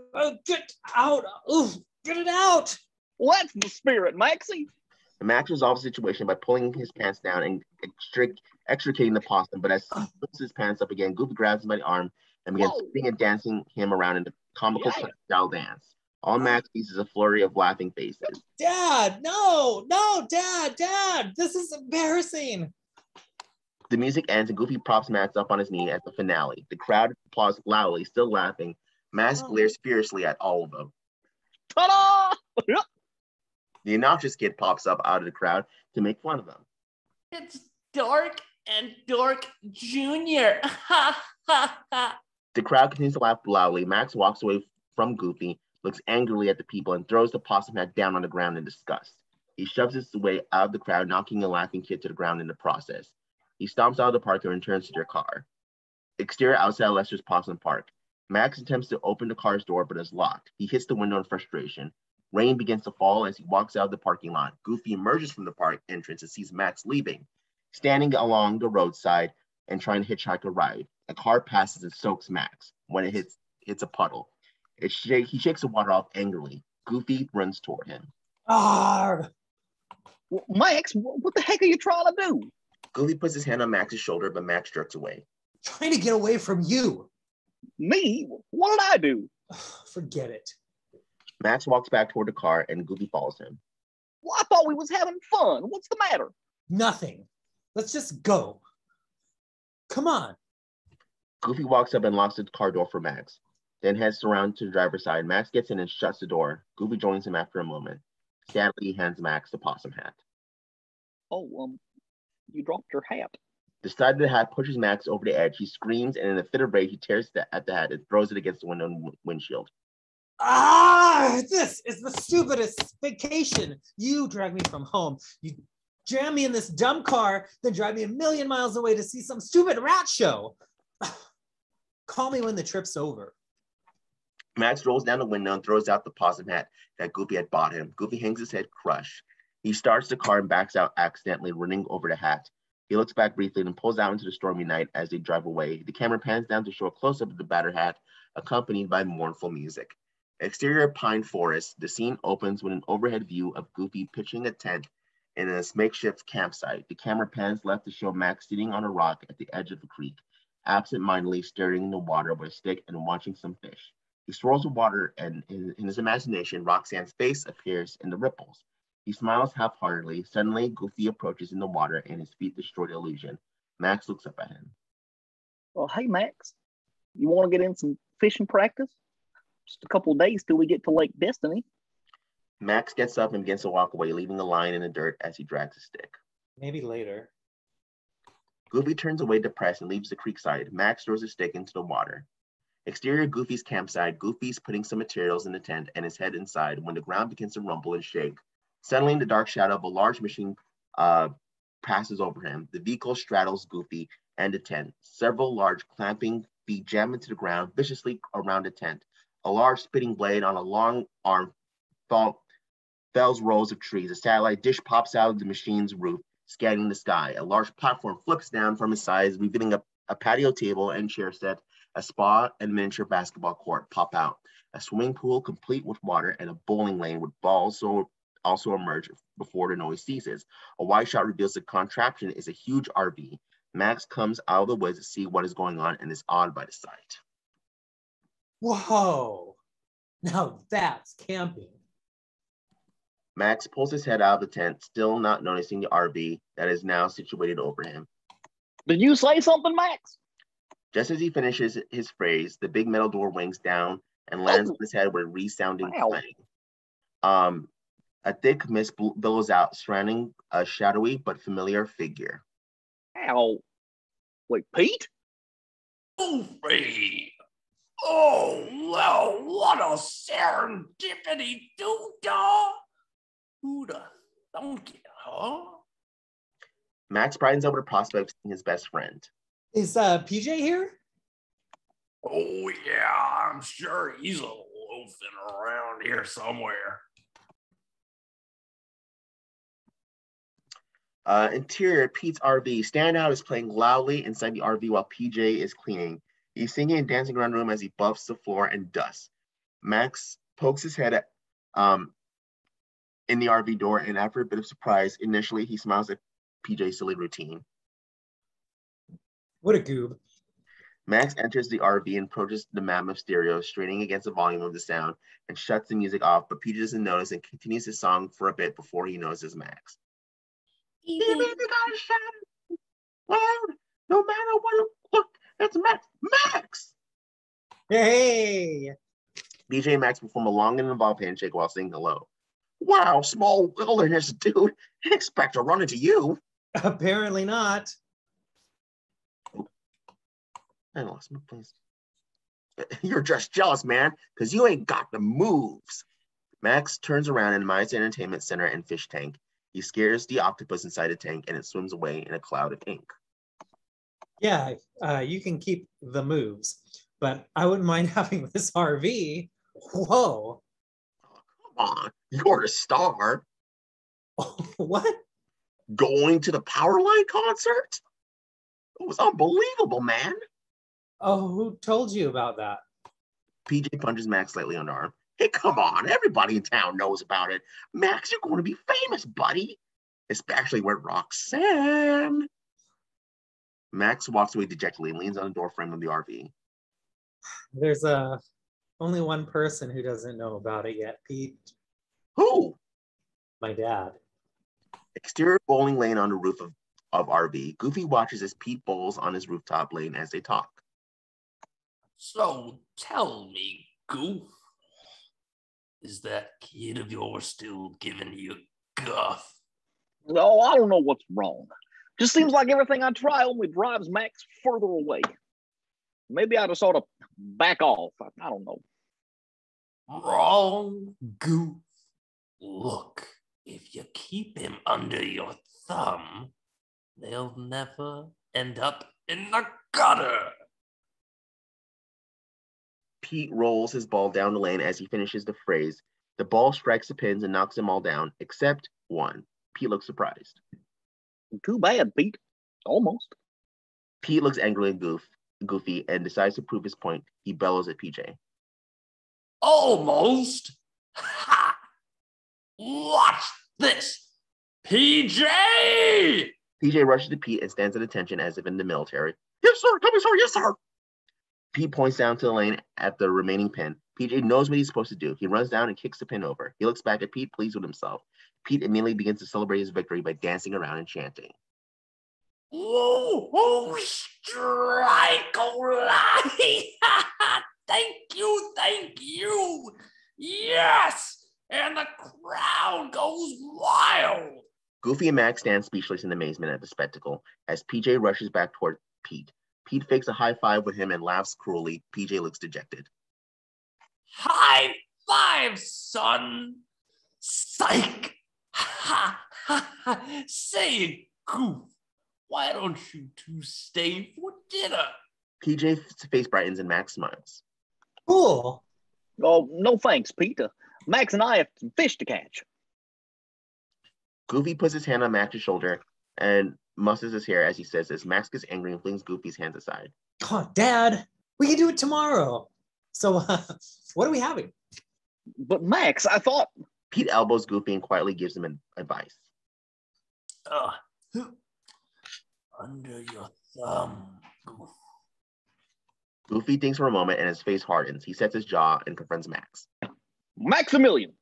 Get it out! Well, that's the spirit, Maxie. Max resolves the situation by pulling his pants down and extricating the possum, but as he pulls his pants up again, Goofy grabs him by the arm and begins spinning and dancing him around in the comical style dance. All Max sees is a flurry of laughing faces. Dad, no, Dad, this is embarrassing. The music ends and Goofy props Max up on his knee at the finale. The crowd applauds loudly, still laughing. Max glares fiercely at all of them. Ta-da! The obnoxious kid pops up out of the crowd to make fun of them. It's Dork and Dork Jr. Ha ha ha. The crowd continues to laugh loudly. Max walks away from Goofy, looks angrily at the people, and throws the possum hat down on the ground in disgust. He shoves his way out of the crowd, knocking a laughing kid to the ground in the process. He stomps out of the park and returns to their car. Exterior outside Lester's Possum Park. Max attempts to open the car's door, but is locked. He hits the window in frustration. Rain begins to fall as he walks out of the parking lot. Goofy emerges from the park entrance and sees Max leaving, standing along the roadside and trying to hitchhike a ride. A car passes and soaks Max. When it hits a puddle, he shakes the water off angrily. Goofy runs toward him. Arrgh! Max, what the heck are you trying to do? Goofy puts his hand on Max's shoulder, but Max jerks away. Trying to get away from you. Me? What did I do? Forget it. Max walks back toward the car and Goofy follows him. Well, I thought we was having fun. What's the matter? Nothing. Let's just go. Come on. Goofy walks up and locks the car door for Max, then heads around to the driver's side. Max gets in and shuts the door. Goofy joins him after a moment. Sadly, he hands Max the possum hat. Oh, you dropped your hat. The side of the hat pushes Max over the edge. He screams, and in a fit of rage, he tears at the hat and throws it against the window and windshield. This is the stupidest vacation. You drag me from home. You jam me in this dumb car, then drive me 1,000,000 miles away to see some stupid rat show. Call me when the trip's over. Max rolls down the window and throws out the possum hat that Goofy had bought him. Goofy hangs his head crushed. He starts the car and backs out, accidentally running over the hat. He looks back briefly and pulls out into the stormy night as they drive away. The camera pans down to show a close-up of the battered hat, accompanied by mournful music. Exterior pine forest. The scene opens with an overhead view of Goofy pitching a tent in a makeshift campsite. The camera pans left to show Max sitting on a rock at the edge of the creek, absent-mindedly staring in the water with a stick and watching some fish. He swirls the water, and in his imagination, Roxanne's face appears in the ripples. He smiles half-heartedly. Suddenly, Goofy approaches in the water, and his feet destroy the illusion. Max looks up at him. Well, hey, Max, you want to get in some fishing practice? Just a couple of days till we get to Lake Destiny. Max gets up and begins to walk away, leaving the line in the dirt as he drags a stick. Maybe later. Goofy turns away depressed and leaves the creek side. Max throws a stick into the water. Exterior Goofy's campsite. Goofy's putting some materials in the tent and his head inside when the ground begins to rumble and shake. Suddenly, in the dark shadow of a large machine passes over him. The vehicle straddles Goofy and the tent. Several large clamping feet jam into the ground viciously around the tent. A large spitting blade on a long arm fells rows of trees. A satellite dish pops out of the machine's roof, scanning the sky. A large platform flips down from its sides, revealing a patio table and chair set. A spa and miniature basketball court pop out. A swimming pool complete with water and a bowling lane with balls also emerge before the noise ceases. A wide shot reveals the contraption is a huge RV. Max comes out of the woods to see what is going on and is awed by the sight. Whoa, now that's camping. Max pulls his head out of the tent, still not noticing the RV that is now situated over him. Did you say something, Max? Just as he finishes his phrase, the big metal door wings down and lands on his head with a resounding clang. A thick mist billows out, surrounding a shadowy but familiar figure. Ow. Wait, Pete? Goofy! Oh, well, what a serendipity, doodah! Who'da thunk it, huh? Max brightens up with a prospect of seeing his best friend. Is PJ here? Oh, yeah, I'm sure he's loafing around here somewhere. Interior, Pete's RV. Standout is playing loudly inside the RV while PJ is cleaning. He's singing and dancing around the room as he buffs the floor and dust. Max pokes his head in the RV door, and after a bit of surprise, initially he smiles at PJ's silly routine. What a goob. Max enters the RV and approaches the mammoth stereo, straining against the volume of the sound, and shuts the music off, but PJ doesn't notice and continues his song for a bit before he notices Max. Even if you gotta shout it loud, no matter what, look, it's Max. Max! Hey! PJ and Max perform a long and involved handshake while saying hello. Wow, small wilderness, dude. Didn't expect to run into you. Apparently not. I lost my place. You're just jealous, man, because you ain't got the moves. Max turns around and admires the entertainment center and fish tank. He scares the octopus inside the tank and it swims away in a cloud of ink. Yeah, you can keep the moves, but I wouldn't mind having this RV. Whoa. Oh, come on, you're a star. What? Going to the Powerline concert? It was unbelievable, man. Oh, who told you about that? PJ punches Max slightly on the arm. Hey, come on, everybody in town knows about it. Max, you're going to be famous, buddy. Especially with Roxanne. Max walks away dejectedly and leans on the doorframe of the RV. There's only one person who doesn't know about it yet, Pete. Who? My dad. Exterior bowling lane on the roof of RV. Goofy watches as Pete bowls on his rooftop lane as they talk. So tell me, Goof, is that kid of yours still giving you guff? No, I don't know what's wrong. Just seems like everything I try only drives Max further away. Maybe I just ought to back off. I don't know. Wrong, Goof. Look, if you keep him under your thumb, they'll never end up in the gutter. Pete rolls his ball down the lane as he finishes the phrase. The ball strikes the pins and knocks them all down, except one. Pete looks surprised. Too bad, Pete. Almost. Pete looks angrily at Goofy and decides to prove his point. He bellows at PJ. Almost? Ha! Watch this! PJ! PJ rushes to Pete and stands at attention as if in the military. Yes, sir. Come here, sir. Yes, sir. Pete points down to the lane at the remaining pin. PJ knows what he's supposed to do. He runs down and kicks the pin over. He looks back at Pete, pleased with himself. Pete immediately begins to celebrate his victory by dancing around and chanting. Oh, strike, O'Reilly! Thank you. Yes! And the crowd goes wild. Goofy and Max stand speechless in amazement at the spectacle as PJ rushes back toward Pete. Pete fakes a high five with him and laughs cruelly. PJ looks dejected. High five, son. Psych. Ha, ha, ha. Say, Goof, why don't you two stay for dinner? PJ's face brightens and Max smiles. Cool. Oh, no thanks, Pete. Max and I have some fish to catch. Goofy puts his hand on Max's shoulder and musses his hair as he says this. Max gets angry and flings Goofy's hands aside. Oh, Dad, we can do it tomorrow. So, what are we having? But Max, I thought... Pete elbows Goofy and quietly gives him advice. Under your thumb, Goof. Goofy thinks for a moment and his face hardens. He sets his jaw and confronts Max. Maximilian.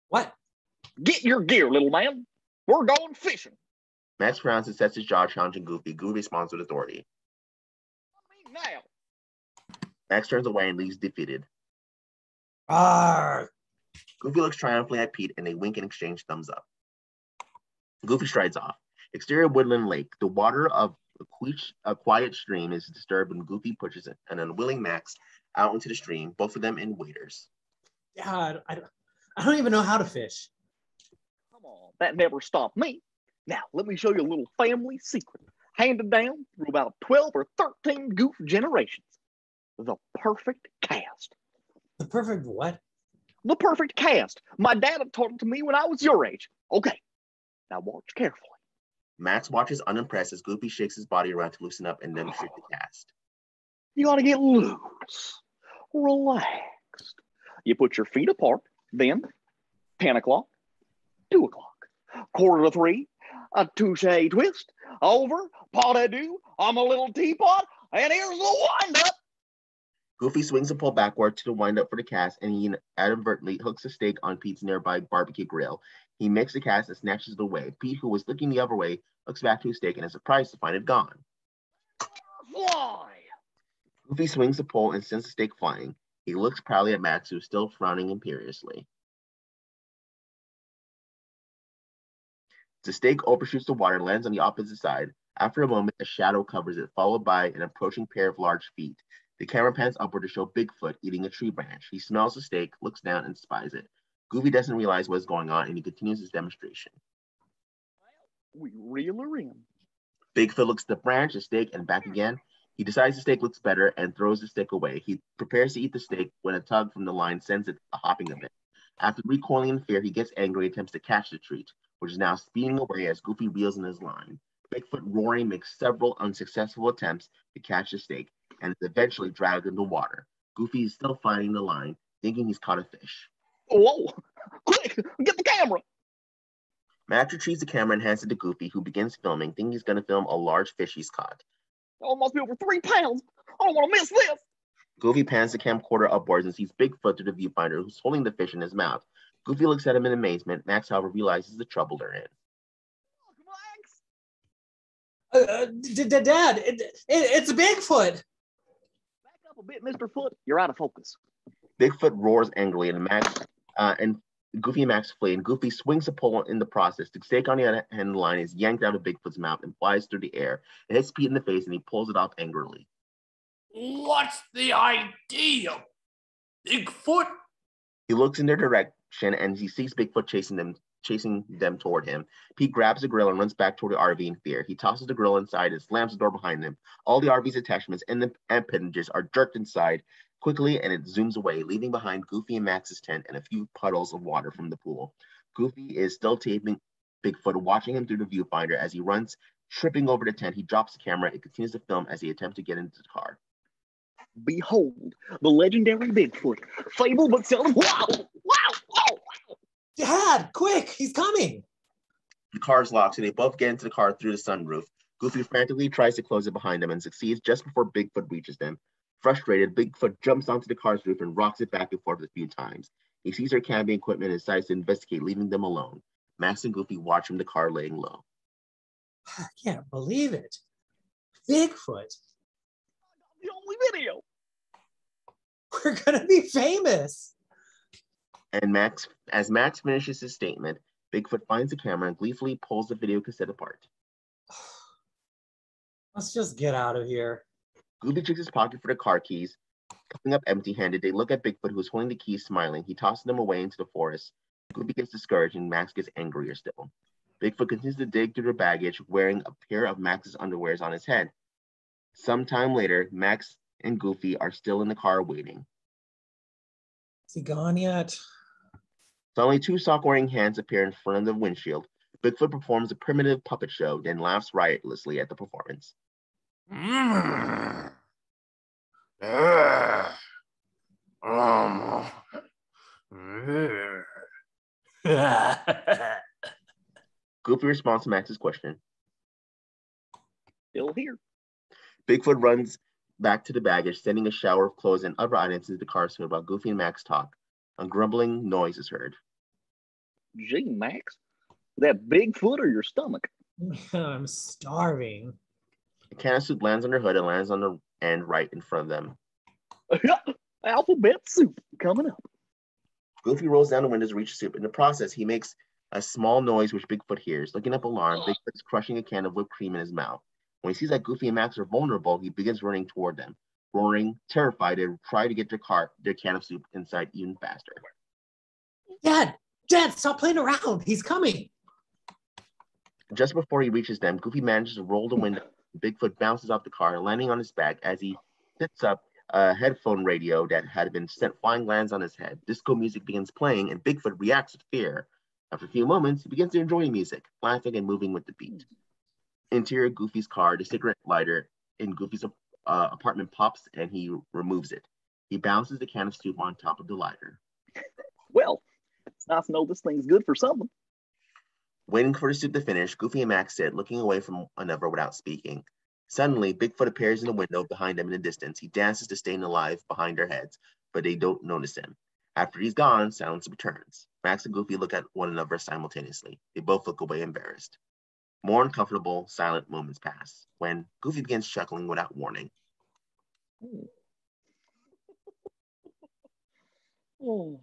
What? Get your gear, little man. We're going fishing. Max frowns and sets his jaw, challenging Goofy. Goofy responds with authority. Now. Max turns away and leaves defeated. Arr. Goofy looks triumphantly at Pete and they wink and exchange thumbs up. Goofy strides off. Exterior woodland lake. The water of a quiet stream is disturbed when Goofy pushes an unwilling Max out into the stream, both of them in waders. Dad, I don't even know how to fish. Come on, that never stopped me. Now, let me show you a little family secret handed down through about 12 or 13 goof generations. The perfect cast. The perfect what? The perfect cast. My dad had taught it to me when I was your age. Okay, now watch carefully. Max watches unimpressed as Goofy shakes his body around to loosen up and demonstrate the cast. You got to get loose, relaxed. You put your feet apart, then 10 o'clock, 2 o'clock, quarter to 3, a touche twist, over, pas de deux, I'm a little teapot, and here's the wind-up. Goofy swings a pole backward to the wind-up for the cast, and he inadvertently hooks a steak on Pete's nearby barbecue grill. He makes the cast and snatches it away. Pete, who was looking the other way, looks back to his steak and is surprised to find it gone. Fly! Goofy swings the pole and sends the steak flying. He looks proudly at Max, who is still frowning imperiously. The steak overshoots the water and lands on the opposite side. After a moment, a shadow covers it, followed by an approaching pair of large feet. The camera pans upward to show Bigfoot eating a tree branch. He smells the steak, looks down, and spies it. Goofy doesn't realize what's going on, and he continues his demonstration. We reel her in. Bigfoot looks at the branch, the steak, and back again. He decides the steak looks better and throws the stick away. He prepares to eat the steak when a tug from the line sends it hopping a bit. After recoiling in fear, he gets angry and attempts to catch the treat, which is now speeding away as Goofy reels in his line. Bigfoot, roaring, makes several unsuccessful attempts to catch the steak and is eventually dragged into water. Goofy is still fighting the line, thinking he's caught a fish. Whoa! Quick, get the camera! Max retrieves the camera and hands it to Goofy, who begins filming, thinking he's going to film a large fish he's caught. Oh, must be over 3 pounds. I don't want to miss this. Goofy pans the camcorder upwards and sees Bigfoot through the viewfinder, who's holding the fish in his mouth. Goofy looks at him in amazement. Max, however, realizes the trouble they're in. Dad, it's Bigfoot. Back up a bit, Mr. Foot. You're out of focus. Bigfoot roars angrily, and Goofy and Max flee, and Goofy swings a pole in the process. The steak on the other end of the line is yanked out of Bigfoot's mouth and flies through the air. It hits Pete in the face, and he pulls it off angrily. What's the idea, Bigfoot? He looks in their direction, and he sees Bigfoot chasing them toward him. Pete grabs the grill and runs back toward the RV in fear. He tosses the grill inside and slams the door behind him. All the RV's attachments and the appendages are jerked inside quickly, and it zooms away, leaving behind Goofy and Max's tent and a few puddles of water from the pool. Goofy is still taping Bigfoot, watching him through the viewfinder as he runs, tripping over the tent. He drops the camera and continues to film as he attempts to get into the car. Behold, the legendary Bigfoot. Fable but seldom. Wow! Wow! Wow! Wow! Dad, quick, he's coming. The car's locked, so they both get into the car through the sunroof. Goofy frantically tries to close it behind him and succeeds just before Bigfoot reaches them. Frustrated, Bigfoot jumps onto the car's roof and rocks it back and forth a few times. He sees their camping equipment and decides to investigate, leaving them alone. Max and Goofy watch from the car laying low. I can't believe it. Bigfoot. The only video. We're gonna be famous. And as Max finishes his statement, Bigfoot finds the camera and gleefully pulls the video cassette apart. Let's just get out of here. Goofy checks his pocket for the car keys. Coming up empty-handed, they look at Bigfoot, who's holding the keys, smiling. He tosses them away into the forest. Goofy gets discouraged, and Max gets angrier still. Bigfoot continues to dig through their baggage, wearing a pair of Max's underwears on his head. Sometime later, Max and Goofy are still in the car waiting. Is he gone yet? Suddenly, 2 sock-wearing hands appear in front of the windshield. Bigfoot performs a primitive puppet show, then laughs riotously at the performance. Goofy responds to Max's question. Still here. Bigfoot runs back to the baggage, sending a shower of clothes and other items into the car soon while Goofy and Max talk. A grumbling noise is heard. Gee, Max, that Bigfoot or your stomach? I'm starving. A can of soup lands on their hood and lands on the end right in front of them. Alphabet soup coming up. Goofy rolls down the window to reach the soup. In the process, he makes a small noise which Bigfoot hears. Looking up alarmed, Bigfoot is crushing a can of whipped cream in his mouth. When he sees that Goofy and Max are vulnerable, he begins running toward them. Roaring, terrified, they try to get their can of soup inside even faster. Dad, stop playing around. He's coming. Just before he reaches them, Goofy manages to roll the window. Bigfoot bounces off the car, landing on his back as he sits up a headphone radio that had been sent flying lands on his head. Disco music begins playing, and Bigfoot reacts with fear. After a few moments, he begins to enjoy the music, laughing and moving with the beat. Interior Goofy's car, the cigarette lighter in Goofy's apartment pops, and he removes it. He bounces the can of soup on top of the lighter. Well, it's nice to know this thing's good for something. Waiting for the soup to finish, Goofy and Max sit, looking away from one another without speaking. Suddenly, Bigfoot appears in the window behind them in the distance. He dances to stay alive behind their heads, but they don't notice him. After he's gone, silence returns. Max and Goofy look at one another simultaneously. They both look away embarrassed. More uncomfortable, silent moments pass, when Goofy begins chuckling without warning. Oh.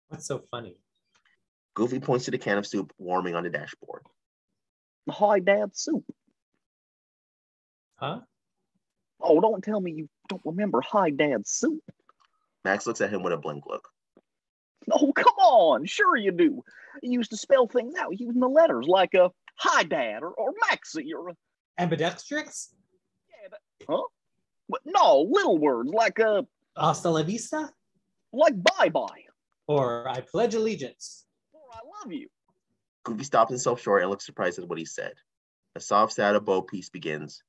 What's so funny? Goofy points to the can of soup warming on the dashboard. Hi, Dad soup. Huh? Oh, don't tell me you don't remember Hi, Dad soup. Max looks at him with a blank look. Oh, come on. Sure you do. You used to spell things out using the letters like Hi, Dad or Maxie or... Ambidextrous? Yeah, huh? But no, little words like Hasta la vista? like bye-bye. Or I pledge allegiance. Or I love you. Goofy stops himself short and looks surprised at what he said. A soft, sad bow piece begins.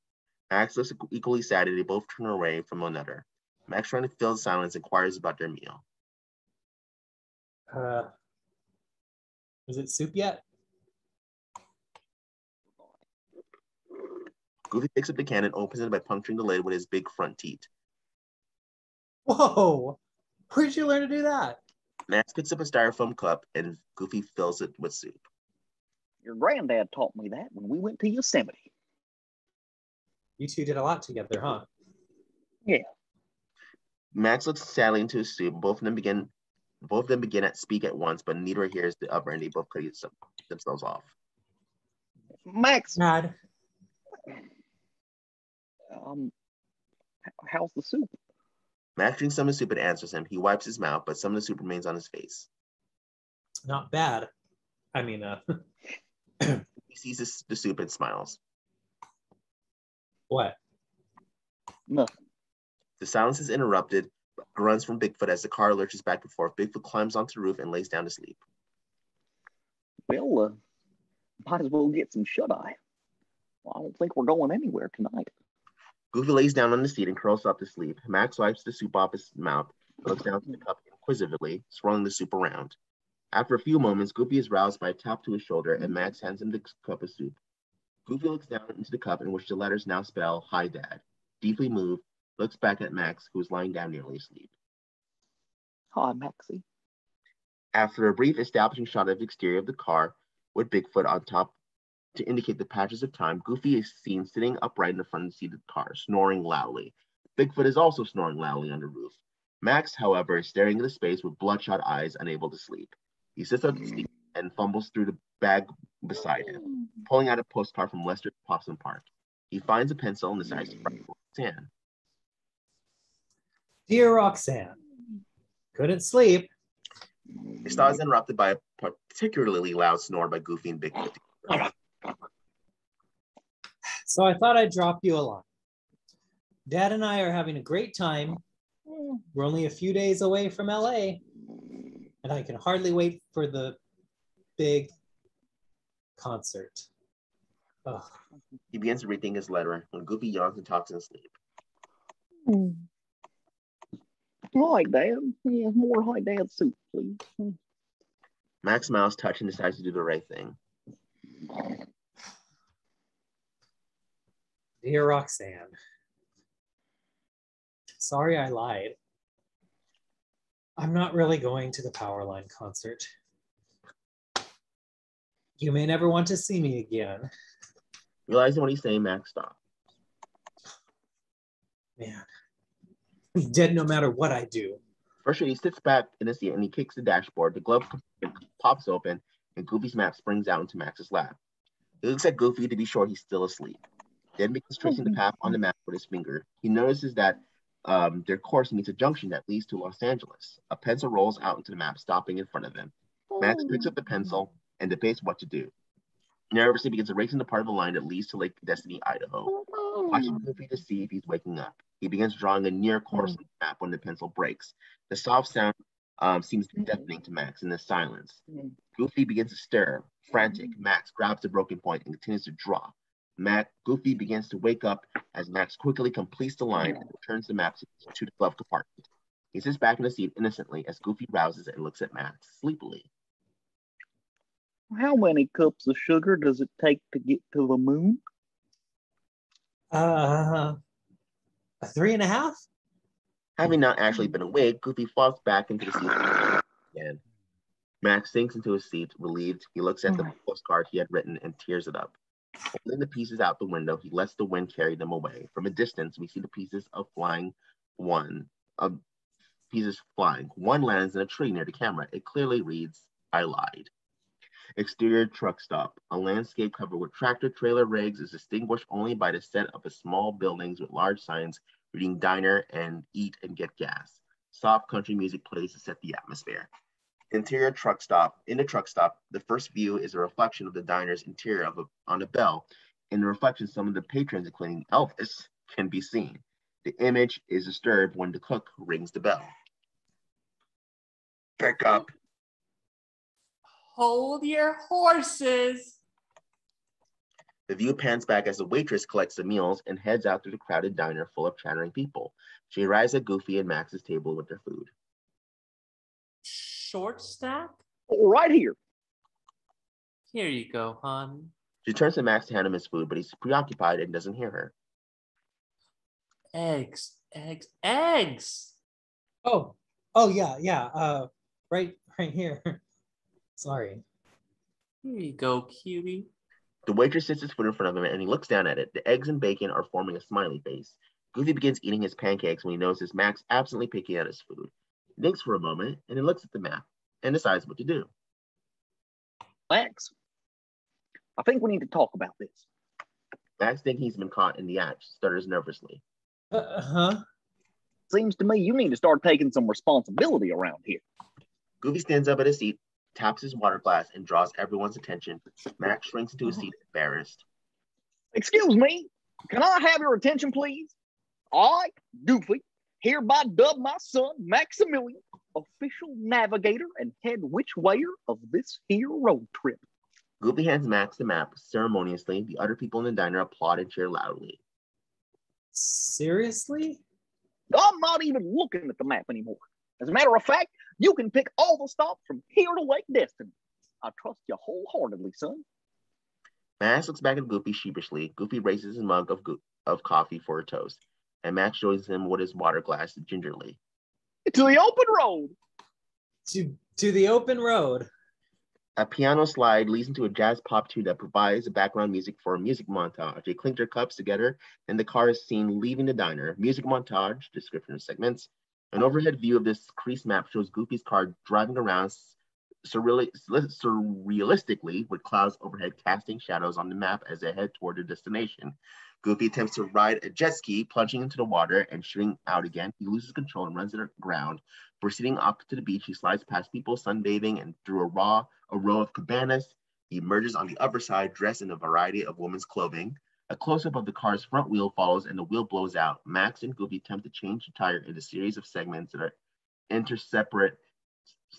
Max looks equally sad and they both turn away from one another. Max, trying to fill the silence, inquires about their meal. Is it soup yet? Goofy picks up the can and opens it by puncturing the lid with his big front teeth. Whoa! Where'd you learn to do that? Max picks up a styrofoam cup and Goofy fills it with soup. Your granddad taught me that when we went to Yosemite. You two did a lot together, huh? Yeah. Max looks sadly into his soup. Both of them begin to speak at once, but neither hears the other, and they both cut themselves off. Max, Dad. how's the soup? Max drinks some of the soup and answers him. He wipes his mouth, but some of the soup remains on his face. Not bad. I mean, He sees the soup and smiles. what? Nothing. The silence is interrupted by grunts from Bigfoot as the car lurches back and forth. Bigfoot climbs onto the roof and lays down to sleep. Well, might as well get some shut-eye. Well, I don't think we're going anywhere tonight. Goofy lays down on the seat and curls up to sleep. Max wipes the soup off his mouth and looks down to the cup inquisitively, swirling the soup around. After a few moments, Goofy is roused by a tap to his shoulder, and Max hands him the cup of soup. Goofy looks down into the cup in which the letters now spell, Hi, Dad. Deeply moved, looks back at Max, who is lying down nearly asleep. Hi, Maxie. After a brief establishing shot of the exterior of the car with Bigfoot on top to indicate the patches of time, Goofy is seen sitting upright in the front seat of the car, snoring loudly. Bigfoot is also snoring loudly on the roof. Max, however, is staring into space with bloodshot eyes, unable to sleep. He sits up to sleep and fumbles through the bag beside him, pulling out a postcard from Lester Possum Park. He finds a pencil and decides to write Roxanne. Dear Roxanne, couldn't sleep. His thought is interrupted by a particularly loud snore by Goofy and Bigfoot. So I thought I'd drop you a line. Dad and I are having a great time. We're only a few days away from LA, and I can hardly wait for the big concert. Ugh. He begins to rethink his letter when Goofy yawns and talks in his sleep. Hi, Dad. Yeah, more Hi, Dad soup, please. Max smiles, touch, and decides to do the right thing. Dear Roxanne, sorry I lied. I'm not really going to the Powerline concert. You may never want to see me again. Realizing what he's saying, Max stops. Man, I'm dead no matter what I do. First, he sits back in his seat and he kicks the dashboard. The glove pops open and Goofy's map springs out into Max's lap. He looks at Goofy to be sure he's still asleep. Then begins tracing the path on the map with his finger. He notices that their course meets a junction that leads to Los Angeles. A pencil rolls out into the map, stopping in front of him. Max picks up the pencil and debates what to do. nervously begins to race into part of the line that leads to Lake Destiny, Idaho, watching Goofy to see if he's waking up. He begins drawing a near course map when the pencil breaks. The soft sound seems deafening to Max in the silence. Goofy begins to stir. Frantic, Max grabs the broken point and continues to draw. Goofy begins to wake up as Max quickly completes the line and returns the map to the glove compartment. He sits back in the seat innocently as Goofy rouses and looks at Max sleepily. How many cups of sugar does it take to get to the moon? 3.5. Having not actually been awake, Goofy falls back into the seat again. Max sinks into his seat, relieved. He looks at the postcard he had written and tears it up. Holding the pieces out the window, he lets the wind carry them away. From a distance, we see the pieces flying. One lands in a tree near the camera. It clearly reads, "I lied." Exterior truck stop. A landscape covered with tractor-trailer rigs is distinguished only by the set of small buildings with large signs reading diner and eat and get gas. Soft country music plays to set the atmosphere. Interior truck stop. In the truck stop, the first view is a reflection of the diner's interior on a bell. In the reflection, some of the patrons, including Elvis, can be seen. The image is disturbed when the cook rings the bell. Pick up. Hold your horses. The view pans back as the waitress collects the meals and heads out through the crowded diner full of chattering people. She arrives at Goofy and Max's table with their food. Short stack? Right here. Here you go, hon. She turns to Max to hand him his food, but he's preoccupied and doesn't hear her. Eggs. Oh, yeah. Right here. Sorry. Here you go, cutie. The waitress sits his food in front of him and he looks down at it. The eggs and bacon are forming a smiley face. Goofy begins eating his pancakes when he notices Max absently picking at his food. He thinks for a moment and he looks at the map and decides what to do. Max, I think we need to talk about this. Max, thinking he's been caught in the act, stutters nervously. Seems to me you need to start taking some responsibility around here. Goofy stands up at his seat, taps his water glass, and draws everyone's attention. Max shrinks into his seat, embarrassed. Excuse me, can I have your attention, please? I, Goofy, hereby dub my son, Maximilian, official navigator and head which-wayer of this here road trip. Goofy hands Max the map ceremoniously. The other people in the diner applaud and cheer loudly. Seriously? I'm not even looking at the map anymore. As a matter of fact, you can pick all the stops from here to Lake Destiny. I trust you wholeheartedly, son. Max looks back at Goofy sheepishly. Goofy raises his mug of coffee for a toast, and Max joins him with his water glass gingerly. To the open road. To the open road. A piano slide leads into a jazz pop tune that provides the background music for a music montage. They clink their cups together, and the car is seen leaving the diner. Music montage, description of segments. An overhead view of this crease map shows Goofy's car driving around surrealistically with clouds overhead casting shadows on the map as they head toward their destination. Goofy attempts to ride a jet ski, plunging into the water and shooting out again. He loses control and runs to the ground. Proceeding up to the beach, he slides past people sunbathing and through a row of cabanas. He emerges on the upper side, dressed in a variety of women's clothing. A close-up of the car's front wheel follows and the wheel blows out. Max and Goofy attempt to change the tire in a series of segments that are separate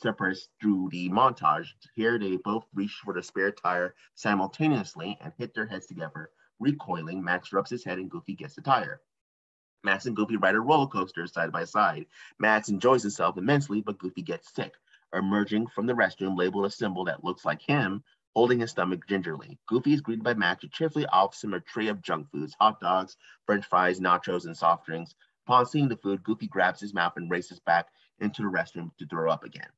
through the montage. Here they both reach for the spare tire simultaneously and hit their heads together. Recoiling, Max rubs his head and Goofy gets the tire. Max and Goofy ride a roller coaster side by side. Max enjoys himself immensely, but Goofy gets sick. Emerging from the restroom, labeled a symbol that looks like him, holding his stomach gingerly. Goofy is greeted by Max, who cheerfully offers him a tray of junk foods, hot dogs, french fries, nachos, and soft drinks. Upon seeing the food, Goofy grabs his mouth and races back into the restroom to throw up again.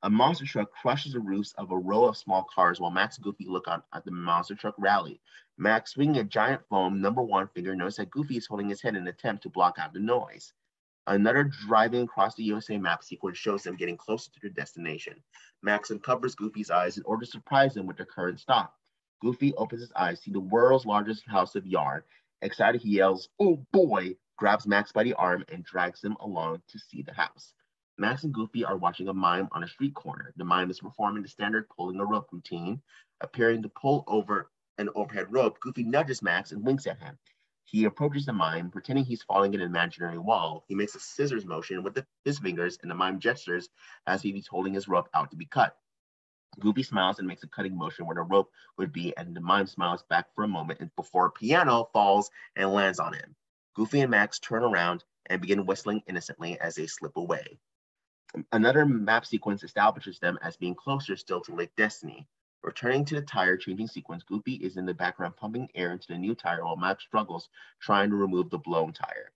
A monster truck crushes the roofs of a row of small cars while Max and Goofy look on at the monster truck rally. Max, swinging a giant foam #1 finger, notices that Goofy is holding his head in an attempt to block out the noise. Another driving across the USA map sequence shows them getting closer to their destination. Max uncovers Goofy's eyes in order to surprise him with their current stop. Goofy opens his eyes to see the world's largest house of yarn. Excited, he yells, "Oh boy!" grabs Max by the arm and drags him along to see the house. Max and Goofy are watching a mime on a street corner. The mime is performing the standard pulling a rope routine, appearing to pull over an overhead rope, Goofy nudges Max and winks at him. He approaches the mime, pretending he's falling in an imaginary wall. He makes a scissors motion with his fingers, and the mime gestures as if he's holding his rope out to be cut. Goofy smiles and makes a cutting motion where the rope would be, and the mime smiles back for a moment before a piano falls and lands on him. Goofy and Max turn around and begin whistling innocently as they slip away. Another map sequence establishes them as being closer still to Lake Destiny. Returning to the tire changing sequence, Goofy is in the background pumping air into the new tire while Max struggles trying to remove the blown tire.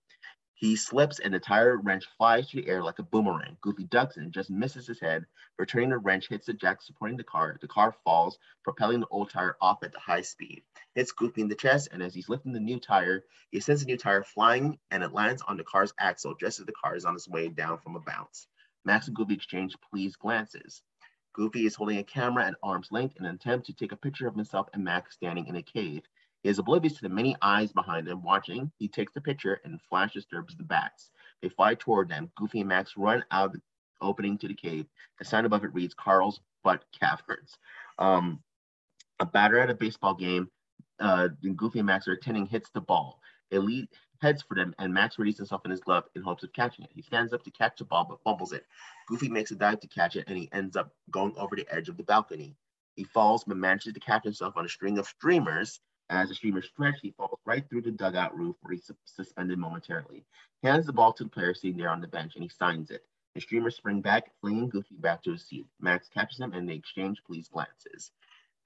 He slips and the tire wrench flies through the air like a boomerang. Goofy ducks and just misses his head. Returning the wrench hits the jack supporting the car. The car falls, propelling the old tire off at high speed. Hits Goofy in the chest, and as he's lifting the new tire, he sends the new tire flying, and it lands on the car's axle just as the car is on its way down from a bounce. Max and Goofy exchange pleased glances. Goofy is holding a camera at arm's length in an attempt to take a picture of himself and Max standing in a cave. He is oblivious to the many eyes behind him watching. He takes the picture and Flash disturbs the bats. They fly toward them. Goofy and Max run out of the opening to the cave. The sign above it reads Carl's Butt Caverns. A batter at a baseball game, Goofy and Max are attending, hits the ball. It heads for them, and Max readies himself in his glove in hopes of catching it. He stands up to catch the ball, but fumbles it. Goofy makes a dive to catch it, and he ends up going over the edge of the balcony. He falls, but manages to catch himself on a string of streamers. As the streamers stretch, he falls right through the dugout roof where he's suspended momentarily. He hands the ball to the player sitting there on the bench, and he signs it. The streamers spring back, flinging Goofy back to his seat. Max catches him, and they exchange pleased glances.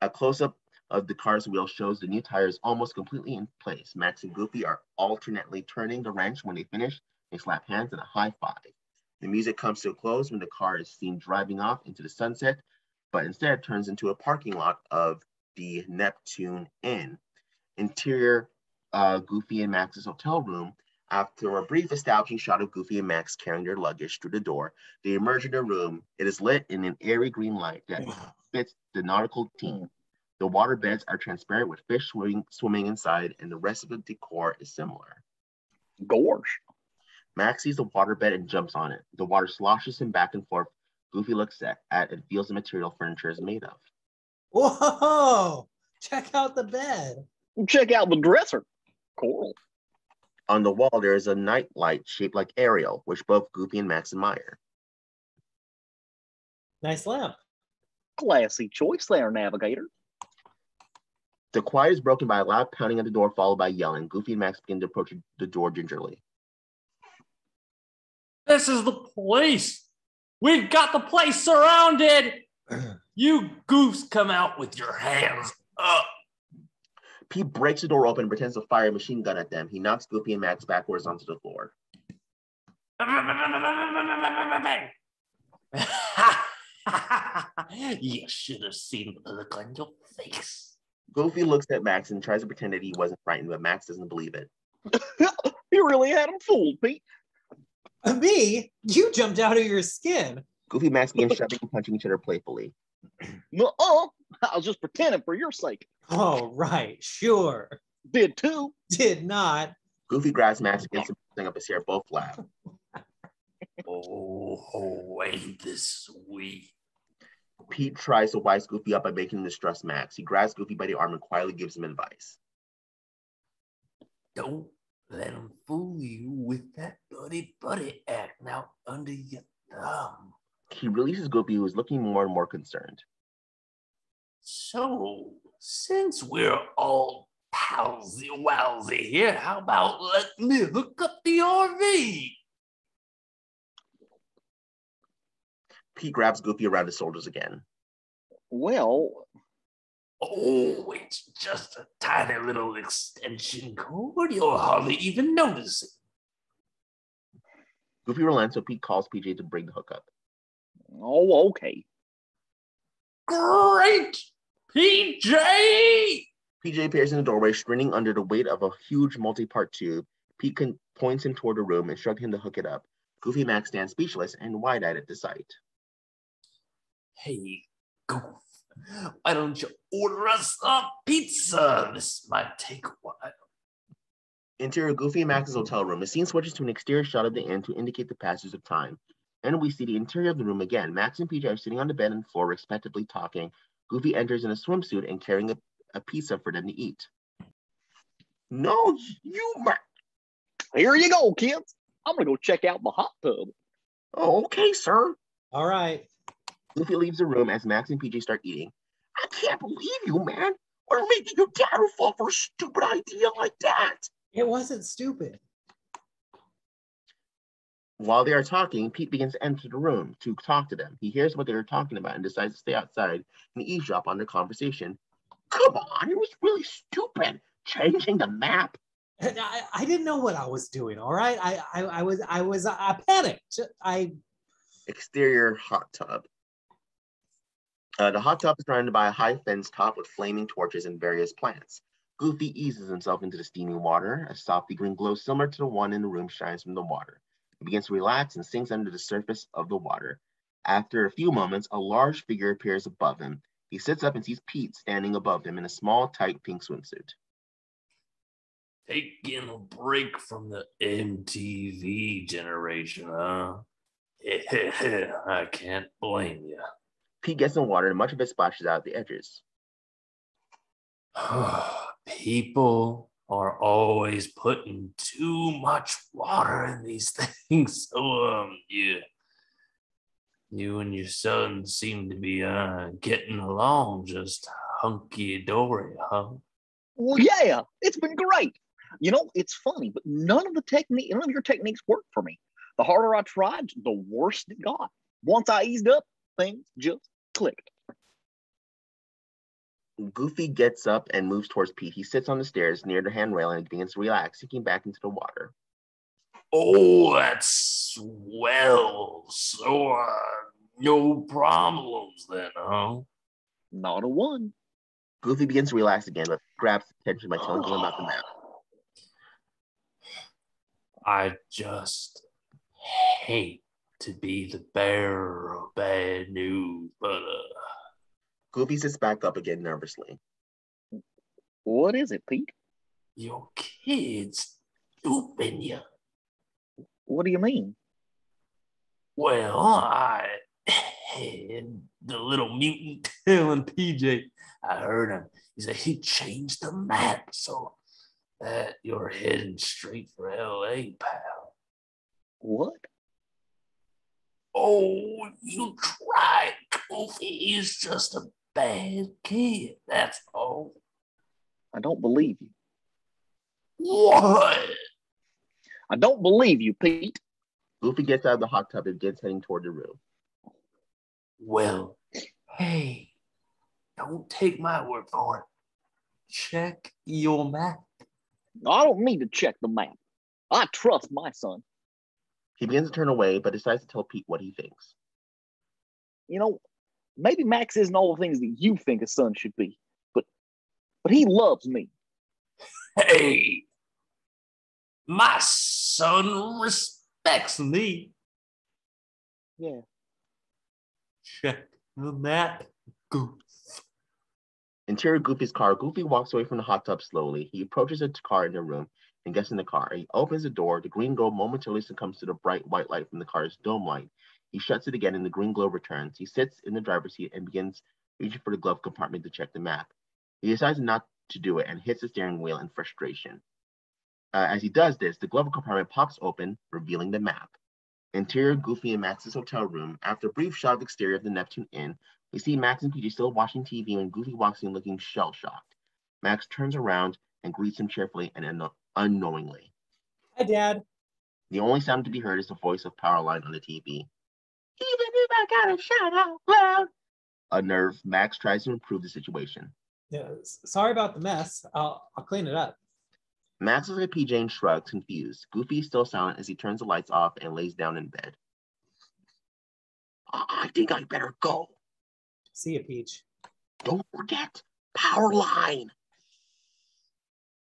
A close-up of the car's wheel shows the new tires almost completely in place. Max and Goofy are alternately turning the wrench. When they finish, they slap hands and a high five. The music comes to a close when the car is seen driving off into the sunset, but instead turns into a parking lot of the Neptune Inn. Interior, Goofy and Max's hotel room. After a brief establishing shot of Goofy and Max carrying their luggage through the door, they emerge in their room. It is lit in an airy green light that fits the nautical theme. The water beds are transparent with fish swimming inside, and the rest of the decor is similar. Gosh. Max sees the waterbed and jumps on it. The water sloshes him back and forth. Goofy looks at and feels the material furniture is made of. Whoa! Check out the bed. Check out the dresser. Coral. On the wall, there is a night light shaped like Ariel, which both Goofy and Max admire. Nice lamp. Classy choice there, Navigator. The quiet is broken by a loud pounding at the door, followed by yelling. Goofy and Max begin to approach the door gingerly. This is the place. We've got the place surrounded. You goofs come out with your hands up. Pete breaks the door open and pretends to fire a machine gun at them. He knocks Goofy and Max backwards onto the floor. You should have seen the look on your face. Goofy looks at Max and tries to pretend that he wasn't frightened, but Max doesn't believe it. You really had him fooled, Pete. Me? You jumped out of your skin. Goofy and Max begin shoving and punching each other playfully. I was just pretending for your sake. Oh, right, sure. Did too. Did not. Goofy grabs Max against him, pulling up his hair. Both laugh. Oh, ain't this sweet? Pete tries to wise Goofy up by making him distrust Max. He grabs Goofy by the arm and quietly gives him advice. Don't let him fool you with that buddy act now under your thumb. He releases Goofy, who is looking more and more concerned. So, since we're all palsy-walsy here, how about let me hook up the RV? Pete grabs Goofy around his shoulders again. Well, oh, it's just a tiny little extension cord. You'll hardly even notice it. Goofy relents, so Pete calls PJ to bring the hookup. oh, okay. Great! PJ! PJ appears in the doorway, straining under the weight of a huge multi-part tube. Pete points him toward the room, instructing him to hook it up. Goofy and Max stand speechless and wide-eyed at the sight. Hey, Goof, why don't you order us a pizza? This might take a while. Interior Goofy and Max's hotel room. The scene switches to an exterior shot of the inn to indicate the passage of time. And we see the interior of the room again. Max and PJ are sitting on the bed and floor, respectively, talking. Goofy enters in a swimsuit and carrying a pizza for them to eat. No, Here you go, kids. I'm gonna go check out the hot tub. Oh, okay, sir. All right. Goofy leaves the room as Max and PJ start eating. I can't believe you, man. What are making your dad fall for a stupid idea like that? It wasn't stupid. While they are talking, Pete begins to enter the room to talk to them. He hears what they are talking about and decides to stay outside and eavesdrop on their conversation. Come on, it was really stupid. Changing the map. I didn't know what I was doing. All right. I panicked. Exterior hot tub. The hot tub is surrounded by a high fence topped with flaming torches and various plants. Goofy eases himself into the steaming water. A softy green glow similar to the one in the room shines from the water. He begins to relax and sinks under the surface of the water. After a few moments, a large figure appears above him. He sits up and sees Pete standing above him in a small, tight pink swimsuit. Taking a break from the MTV generation, huh? I can't blame you. Pete gets in water and much of it splashes out at the edges. People are always putting too much water in these things. So, yeah. You and your son seem to be getting along just hunky-dory, huh? Well, yeah, it's been great. You know, it's funny, but none of your techniques worked for me. The harder I tried, the worse it got. Once I eased up, things just clicked. Goofy gets up and moves towards Pete. He sits on the stairs near the handrail and begins to relax, sinking back into the water. Oh, that's swell. So, no problems then, huh? Not a one. Goofy begins to relax again, but grabs attention by telling him about the map. I just hate to be the bearer of bad news, but Goofy sits back up again nervously. What is it, Pete? your kid's duping you. What do you mean? Well, I had the little mutant telling PJ. I heard him. He said he changed the map so that you're heading straight for LA, pal. What? Oh, you tried. Goofy is just a bad kid. That's all. I don't believe you. What? I don't believe you, Pete. Goofy gets out of the hot tub and begins heading toward the room. Well, hey, don't take my word for it. Check your map. I don't need to check the map. I trust my son. He begins to turn away, but decides to tell Pete what he thinks. You know, maybe Max isn't all the things that you think a son should be, but he loves me. Hey, my son respects me. Yeah. Check the map, Goof. Interior Goofy's car. Goofy walks away from the hot tub slowly. He approaches a car in the room and gets in the car. He opens the door. The green glow momentarily succumbs to the bright white light from the car's dome light. He shuts it again and the green glow returns. He sits in the driver's seat and begins reaching for the glove compartment to check the map. He decides not to do it and hits the steering wheel in frustration. As he does this, the glove compartment pops open, revealing the map. Interior Goofy and Max's hotel room. After a brief shot of the exterior of the Neptune Inn, we see Max and PJ still watching TV when Goofy walks in looking shell-shocked. Max turns around and greets him cheerfully and unknowingly. Hi, Dad. The only sound to be heard is the voice of Powerline on the TV. Even if I gotta shout out loud. Unnerved, Max tries to improve the situation. Yeah, sorry about the mess. I'll clean it up. Max looks at PJ and shrugs, confused. Goofy is still silent as he turns the lights off and lays down in bed. I think I better go. See you, Peach. Don't forget, Powerline.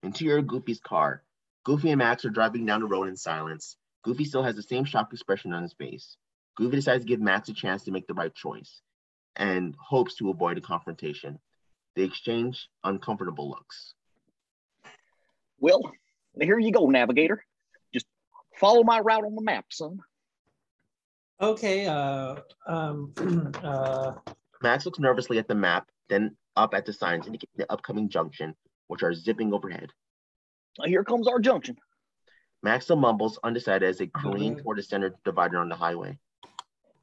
Interior Goofy's car. Goofy and Max are driving down the road in silence. Goofy still has the same shocked expression on his face. Goofy decides to give Max a chance to make the right choice and hopes to avoid a confrontation. They exchange uncomfortable looks. Well, here you go, navigator. Just follow my route on the map, son. Okay. Max looks nervously at the map, then up at the signs indicating the upcoming junction, which are zipping overhead. Here comes our junction. Max still mumbles, undecided as they careen toward the center divider on the highway.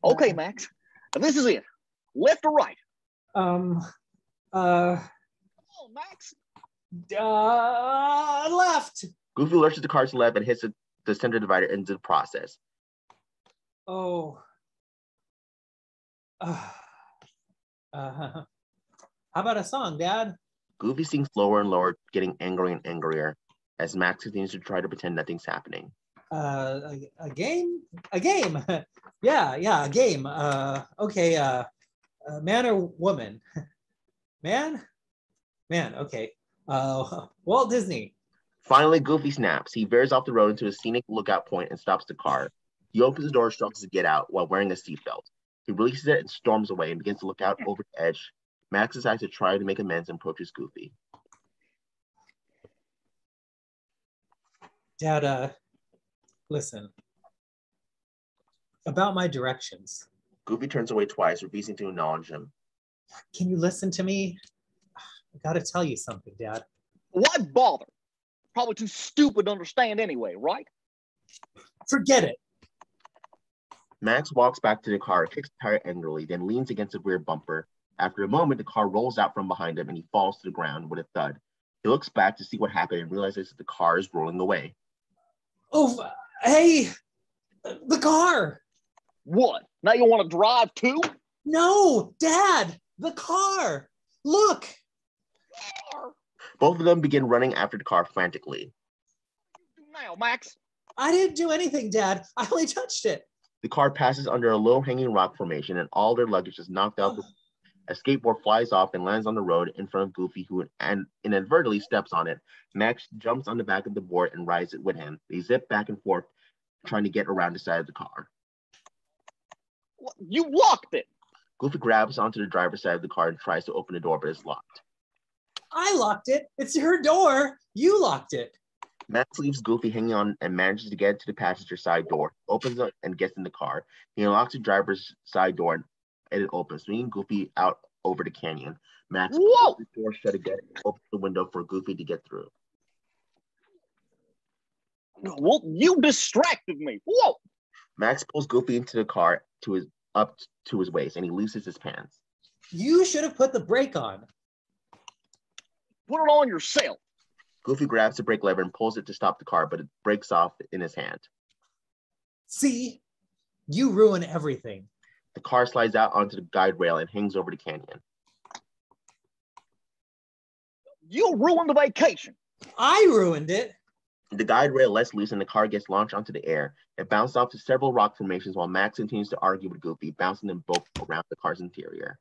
Okay, Max. This is it. Left or right? Uh, Oh, Max. Left. Goofy lurches the car to the left and hits the center divider into the process. Oh. How about a song, Dad? Goofy sings lower and lower, getting angrier and angrier as Max continues to try to pretend nothing's happening. A game? A game. Yeah, a game. Okay, man or woman? Man, okay. Walt Disney. Finally, Goofy snaps. He veers off the road into a scenic lookout point and stops the car. He opens the door, struggles to get out while wearing a seatbelt. He releases it and storms away and begins to look out over the edge. Max decides to try to make amends and approaches Goofy. Dad, listen. About my directions. Goofy turns away twice, refusing to acknowledge him. Can you listen to me? I gotta tell you something, Dad. Why bother? Probably too stupid to understand anyway, right? Forget it. Max walks back to the car, kicks the tire angrily, then leans against the rear bumper. After a moment, the car rolls out from behind him and he falls to the ground with a thud. He looks back to see what happened and realizes that the car is rolling away. Oh, hey, the car. What? Now you want to drive too? No, Dad, the car. Look. Both of them begin running after the car frantically. Now, Max. I didn't do anything, Dad. I only touched it. The car passes under a low-hanging rock formation and all their luggage is knocked out. A skateboard flies off and lands on the road in front of Goofy, who inadvertently steps on it. Max jumps on the back of the board and rides it with him. They zip back and forth, trying to get around the side of the car. You locked it. Goofy grabs onto the driver's side of the car and tries to open the door, but it's locked. I locked it. It's your door. You locked it. Max leaves Goofy hanging on and manages to get to the passenger side door, opens it and gets in the car. He unlocks the driver's side door and it opens, swinging Goofy out over the canyon. Max pulls the door shut again and opens the window for Goofy to get through. Well, you distracted me. Whoa! Max pulls Goofy into the car up to his waist and he looses his pants. You should have put the brake on. Put it on yourself. Goofy grabs the brake lever and pulls it to stop the car, but it breaks off in his hand. See? You ruin everything. The car slides out onto the guide rail and hangs over the canyon. You ruined the vacation. I ruined it. The guide rail lets loose and the car gets launched onto the air. It bounces off to several rock formations while Max continues to argue with Goofy, bouncing them both around the car's interior.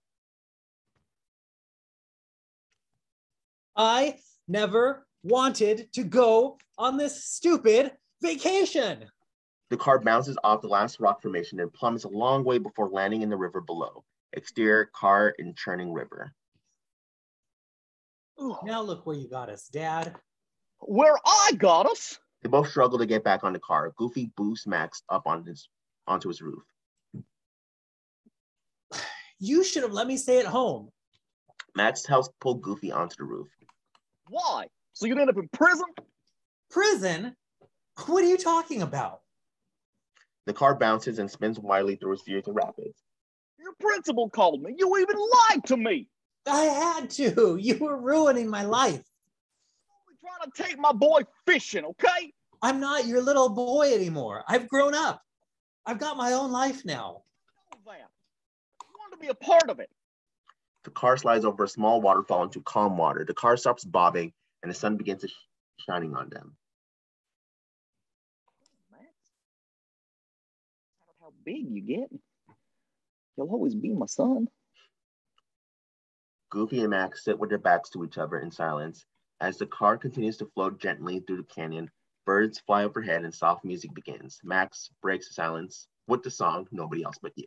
I never wanted to go on this stupid vacation. The car bounces off the last rock formation and plummets a long way before landing in the river below. Exterior, car in churning river. Now look where you got us, Dad. Where I got us? They both struggle to get back on the car. Goofy boosts Max up onto his roof. You should have let me stay at home. Max helps pull Goofy onto the roof. Why? So you'd end up in prison? Prison? What are you talking about? The car bounces and spins wildly through a series of rapids. Your principal called me. You even lied to me. I had to. You were ruining my life. I'm trying to take my boy fishing, okay? I'm not your little boy anymore. I've grown up. I've got my own life now. I wanted to be a part of it. The car slides over a small waterfall into calm water. The car stops bobbing and the sun begins to shining on them. How big you get. You'll always be my son. Goofy and Max sit with their backs to each other in silence. As the car continues to float gently through the canyon, birds fly overhead and soft music begins. Max breaks the silence with the song, Nobody Else But You.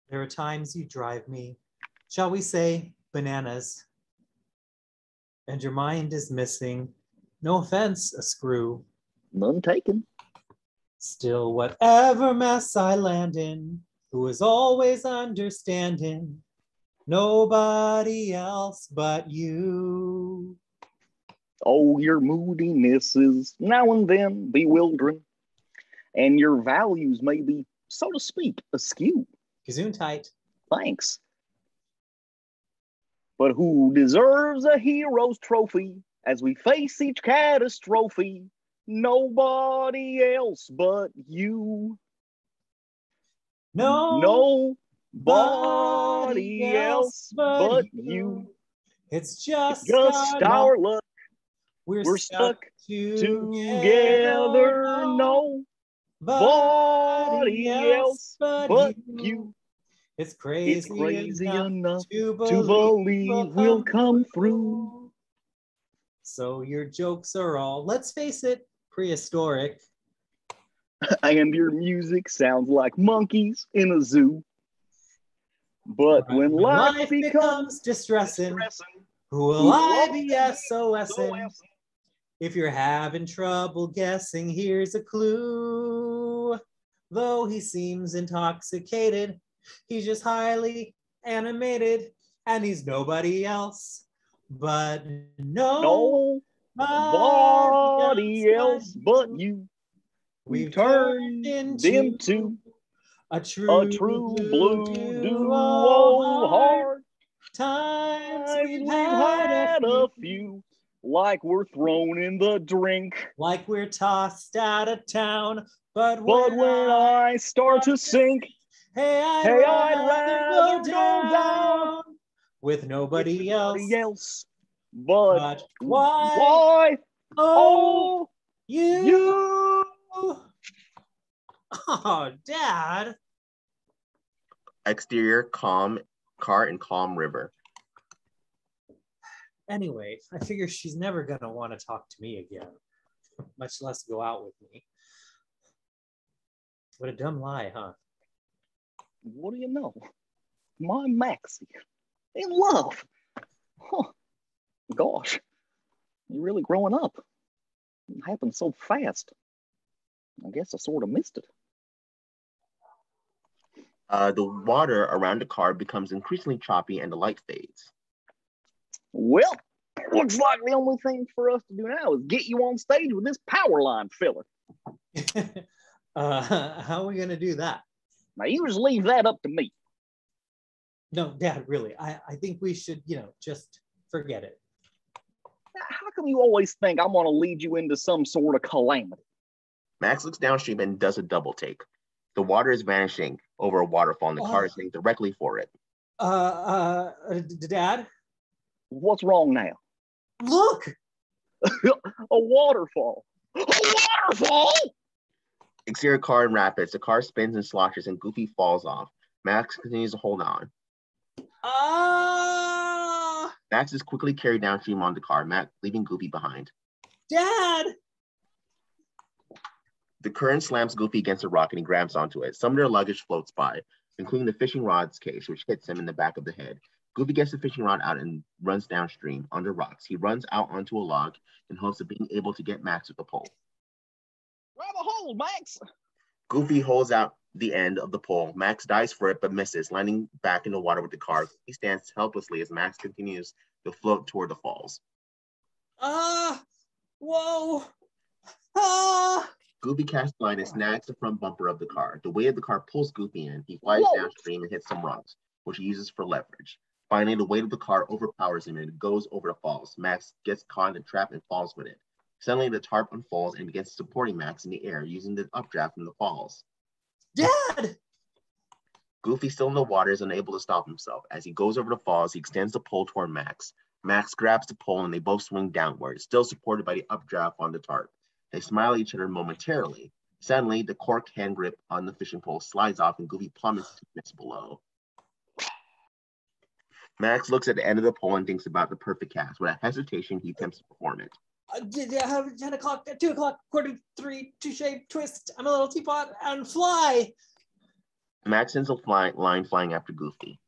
There are times you drive me, shall we say, bananas. And your mind is missing, no offense, a screw. None taken. Still, whatever mess I land in, who is always understanding. Nobody else but you. Oh, your moodiness is now and then bewildering, and your values may be, so to speak, askew. Gesundheit. Thanks. But who deserves a hero's trophy as we face each catastrophe? Nobody else but you. No. Nobody else but you. It's just our luck. We're stuck together. Nobody else but you. It's crazy enough to believe we'll come through. So your jokes are all, let's face it, prehistoric. And your music sounds like monkeys in a zoo. But when life becomes distressing, who will I be SOSing? If you're having trouble guessing, here's a clue. Though he seems intoxicated, he's just highly animated, and he's nobody else but nobody else but you. We've turned into a true blue duo. Hard times we've had a few. Like we're thrown in the drink. Like we're tossed out of town. But when I start to sink, I'd rather go down with nobody else. But why? Oh, you. Oh, Dad. Exterior, calm car and calm river. Anyway, I figure she's never gonna want to talk to me again, much less go out with me. What a dumb lie, huh? What do you know? My Maxie in love. Huh. Gosh, you're really growing up. It happened so fast. I guess I sort of missed it. The water around the car becomes increasingly choppy and the light fades. Well, looks like the only thing for us to do now is get you on stage with this power line filler. How are we going to do that? Now, you just leave that up to me. No, Dad, really. I think we should, just forget it. How come you always think I'm going to lead you into some sort of calamity? Max looks downstream and does a double take. The water is vanishing over a waterfall and the car is heading directly for it. Dad? What's wrong now? Look! A waterfall. A waterfall! Exterior car in rapids. The car spins and sloshes and Goofy falls off. Max continues to hold on. Max is quickly carried downstream on the car, Max leaving Goofy behind. Dad! The current slams Goofy against a rock and he grabs onto it. Some of their luggage floats by, including the fishing rod's case, which hits him in the back of the head. Goofy gets the fishing rod out and runs downstream under rocks. He runs out onto a log in hopes of being able to get Max with the pole. Grab a hold, Max! Goofy holds out the end of the pole. Max dives for it but misses, landing back in the water with the car. He stands helplessly as Max continues to float toward the falls. Whoa! Goofy casts line and snags the front bumper of the car. The weight of the car pulls Goofy in. He flies downstream and hits some rocks, which he uses for leverage. Finally, the weight of the car overpowers him and it goes over the falls. Max gets caught in the trap and falls with it. Suddenly, the tarp unfolds and begins supporting Max in the air using the updraft from the falls. Dad! Goofy, still in the water, is unable to stop himself. As he goes over the falls, he extends the pole toward Max. Max grabs the pole and they both swing downward, still supported by the updraft on the tarp. They smile at each other momentarily. Suddenly, the cork hand grip on the fishing pole slides off and Goofy plummets to minutes below. Max looks at the end of the pole and thinks about the perfect cast. Without hesitation, he attempts to perform it. 10 o'clock, 2 o'clock, 2:45, touche, twist, I'm a little teapot, and fly! Max sends a line flying after Goofy.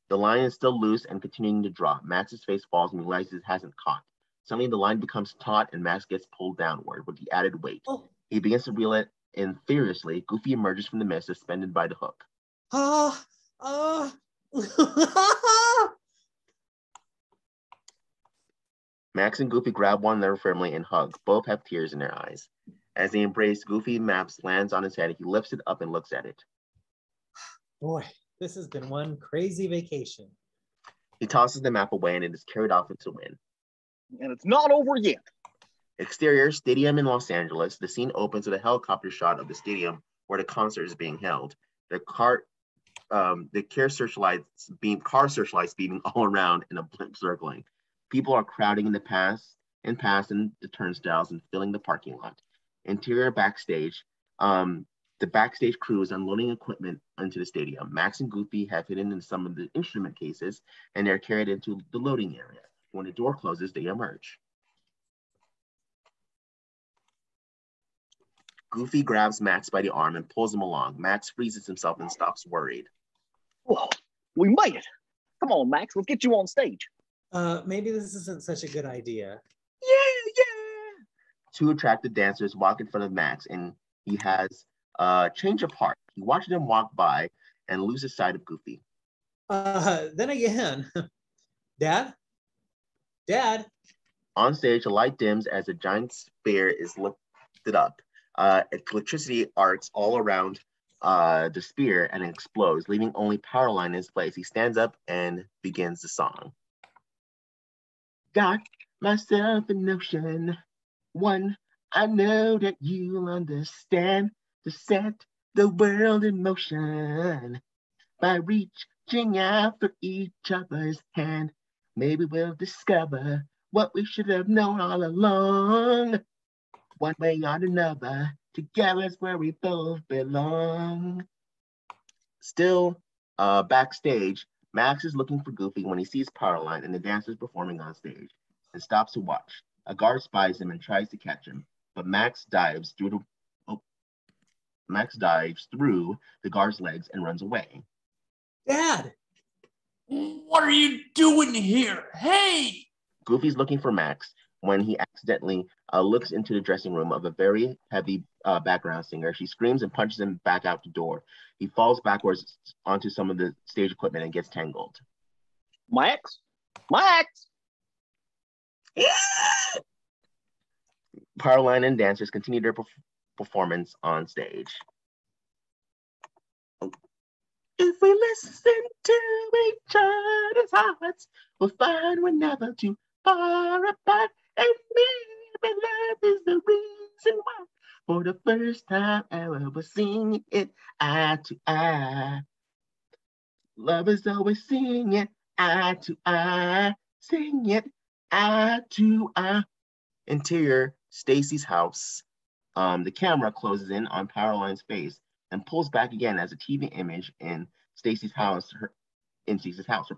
The line is still loose and continuing to drop. Max's face falls and realizes it hasn't caught. Suddenly, the line becomes taut and Max gets pulled downward with the added weight. He begins to reel it in furiously. Goofy emerges from the mist, suspended by the hook. Ah, ah. Max and Goofy grab one another firmly and hug. Both have tears in their eyes. As they embrace, Goofy Maps lands on his head. He lifts it up and looks at it. Boy, this has been one crazy vacation. He tosses the map away and it is carried off into the wind. And it's not over yet. Exterior, stadium in Los Angeles. The scene opens with a helicopter shot of the stadium where the concert is being held. The car searchlights beaming all around in a blimp circling. People are crowding in the the turnstiles and filling the parking lot. Interior backstage, the backstage crew is unloading equipment into the stadium. Max and Goofy have hidden in some of the instrument cases and they're carried into the loading area. When the door closes, they emerge. Goofy grabs Max by the arm and pulls him along. Max freezes himself and stops worried. Whoa, we made it. Come on, Max, let's get you on stage. Maybe this isn't such a good idea. Yeah. Two attractive dancers walk in front of Max and he has a change of heart. He watches them walk by and loses sight of Goofy. Then again, Dad? On stage, the light dims as a giant spear is lifted up. Electricity arcs all around the spear and it explodes, leaving only Powerline in his place. He stands up and begins the song. Got myself a notion, one I know that you'll understand, to set the world in motion by reaching out for each other's hand. Maybe we'll discover what we should have known all along. One way or another, together is where we both belong. Still, backstage, Max is looking for Goofy when he sees Powerline and the dancers performing on stage and stops to watch. A guard spies him and tries to catch him, but Max dives through the guard's legs and runs away. Dad! What are you doing here? Hey! Goofy's looking for Max when he accidentally looks into the dressing room of a very heavy background singer. She screams and punches him back out the door. He falls backwards onto some of the stage equipment and gets tangled. Max? Powerline and dancers continue their performance on stage. If we listen to each other's hearts, we'll find we're never too far apart. And maybe love is the reason why, for the first time ever, we're singing it eye to eye. Love is always singing eye to eye, sing it eye to eye. Interior, Stacy's house. The camera closes in on Powerline's face and pulls back again as a TV image in Stacy's house. Her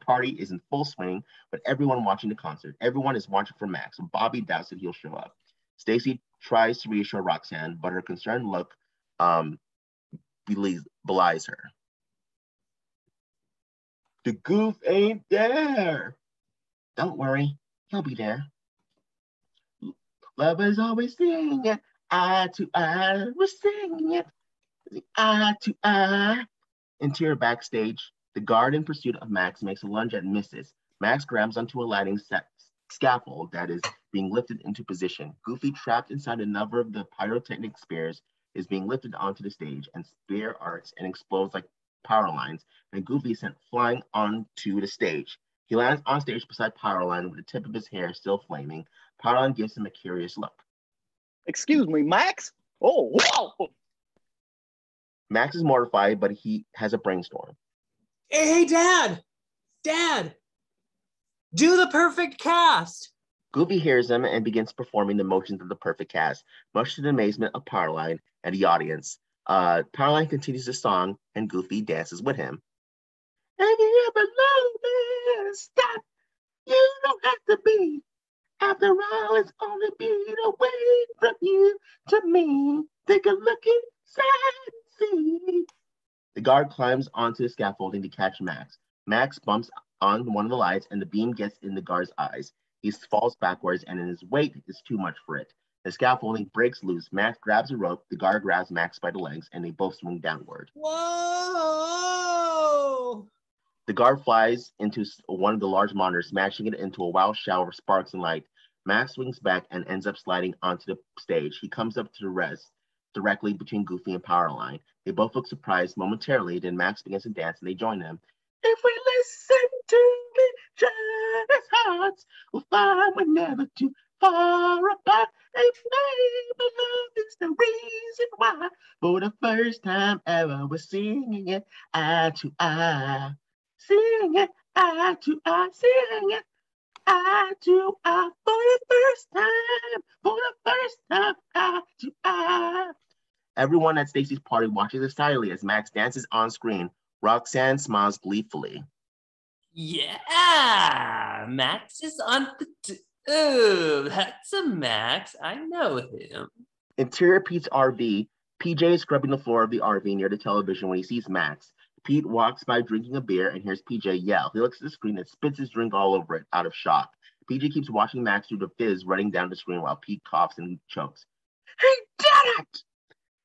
party is in full swing, but everyone watching the concert. Everyone is watching for Max, and Bobby doubts that he'll show up. Stacy tries to reassure Roxanne, but her concerned look belies her. The Goof ain't there. Don't worry, he'll be there. Lovers always sing it, eye to eye. We're singing it, eye to eye. Interior backstage, the guard in pursuit of Max makes a lunge and misses. Max grabs onto a lighting scaffold that is being lifted into position. Goofy, trapped inside another of the pyrotechnic spears, is being lifted onto the stage, and spear arcs and explodes like power lines, and Goofy is sent flying onto the stage. He lands on stage beside Powerline with the tip of his hair still flaming. Powerline gives him a curious look. Excuse me, Max? Oh, wow! Max is mortified, but he has a brainstorm. Hey, Dad! Do the perfect cast! Goofy hears him and begins performing the motions of the perfect cast, much to the amazement of Powerline and the audience. Powerline continues the song, and Goofy dances with him. If you ever lonely, stop. You don't have to be. After all, it's only being away from you to me. Take a look inside and see. The guard climbs onto the scaffolding to catch Max. Max bumps on one of the lights, and the beam gets in the guard's eyes. He falls backwards, and his weight is too much for it. The scaffolding breaks loose. Max grabs a rope. The guard grabs Max by the legs, and they both swing downward. Whoa! The guard flies into one of the large monitors, smashing it into a wild shower of sparks and light. Max swings back and ends up sliding onto the stage. He comes up to the rest directly between Goofy and Powerline. They both look surprised momentarily, then Max begins to dance and they join him. If we listen to each other's hearts, we'll find we're never too far apart. And maybe love is the reason why, for the first time ever, we're singing it eye to eye. Sing it eye to eye, sing it eye to eye, for the first time, eye to eye. Everyone at Stacy's party watches excitedly as Max dances on screen. Roxanne smiles gleefully. Yeah, Max is on the. Oh, that's a Max. I know him. Interior Pete's RV. PJ is scrubbing the floor of the RV near the television when he sees Max. Pete walks by drinking a beer and hears PJ yell. He looks at the screen and spits his drink all over it, out of shock. PJ keeps watching Max through the fizz running down the screen while Pete coughs and chokes. He did it!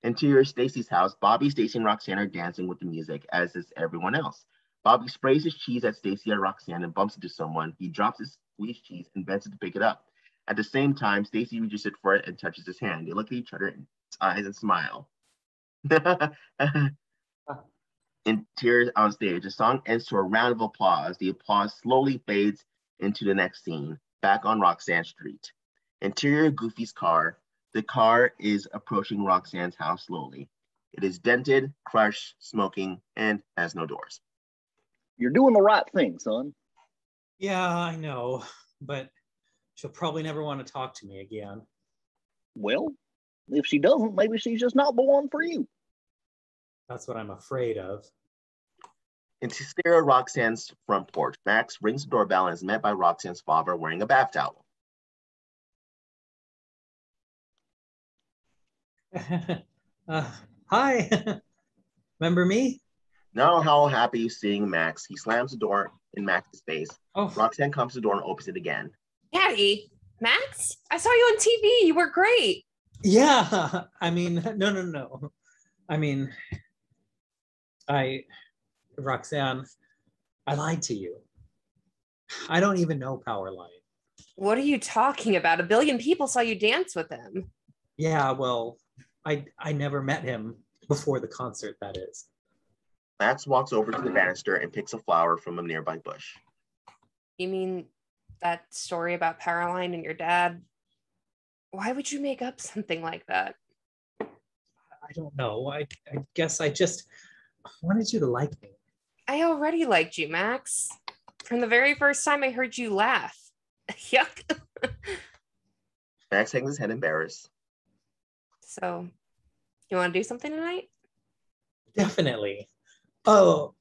Interior Stacy's house. Bobby, Stacy, and Roxanne are dancing with the music, as is everyone else. Bobby sprays his cheese at Stacy and Roxanne and bumps into someone. He drops his squeezed cheese and bends it to pick it up. At the same time, Stacy reaches it for it and touches his hand. They look at each other in his eyes and smile. Interior on stage. The song ends to a round of applause. The applause slowly fades into the next scene, back on Roxanne Street. Interior Goofy's car. The car is approaching Roxanne's house slowly. It is dented, crushed, smoking, and has no doors. You're doing the right thing, son. Yeah, I know, but she'll probably never want to talk to me again. Well, if she doesn't, maybe she's just not the one for you. That's what I'm afraid of. Interior Roxanne's front porch. Max rings the doorbell and is met by Roxanne's father wearing a bath towel. Hi. Remember me? Now how happy seeing Max. He slams the door in Max's face. Oh, Roxanne comes to the door and opens it again. Daddy, Max, I saw you on TV. You were great. yeah. I mean, no. I mean, Roxanne, I lied to you. I don't even know Powerline. What are you talking about? A billion people saw you dance with him. Yeah, well, I never met him before the concert, that is. Max walks over to the banister and picks a flower from a nearby bush. You mean that story about Powerline and your dad? Why would you make up something like that? I don't know. I guess I just wanted you to like me. I already liked you, Max. From the very first time I heard you laugh. Yuck. Max hangs his head embarrassed. So, you want to do something tonight? Definitely. Oh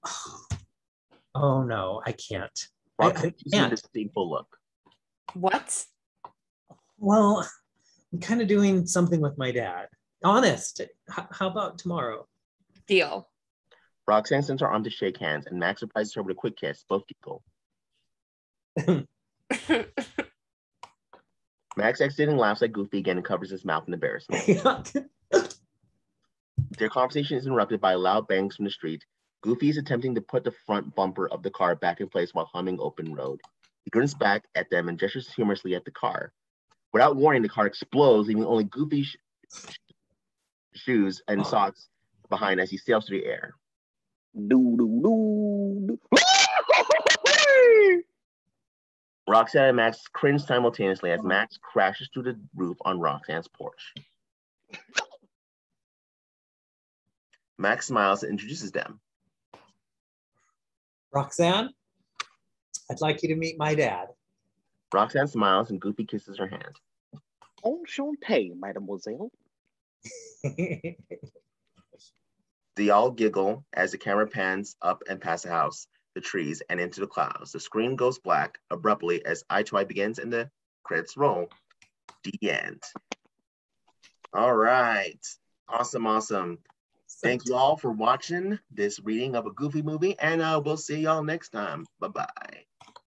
no, I can't. Roxanne gives him can't. a disdainful look. What? Well, I'm kind of doing something with my dad. Honest. How about tomorrow? Deal. Roxanne sends her arm to shake hands, and Max surprises her with a quick kiss. Both giggle. Max accidentally laughs at Goofy again and covers his mouth in embarrassment. Their conversation is interrupted by loud bangs from the street. Goofy is attempting to put the front bumper of the car back in place while humming Open Road. He grins back at them and gestures humorously at the car. Without warning, the car explodes, leaving only Goofy's shoes and socks behind as he sails through the air. Roxanne and Max cringe simultaneously as Max crashes through the roof on Roxanne's porch. Max smiles and introduces them. Roxanne, I'd like you to meet my dad. Roxanne smiles and Goofy kisses her hand. Enchanté, mademoiselle. They all giggle as the camera pans up and past the house, the trees, and into the clouds. The screen goes black abruptly as Eye to Eye begins and the credits roll. The end. All right. Awesome. Thank you all for watching this reading of a Goofy movie, and we'll see y'all next time. Bye-bye.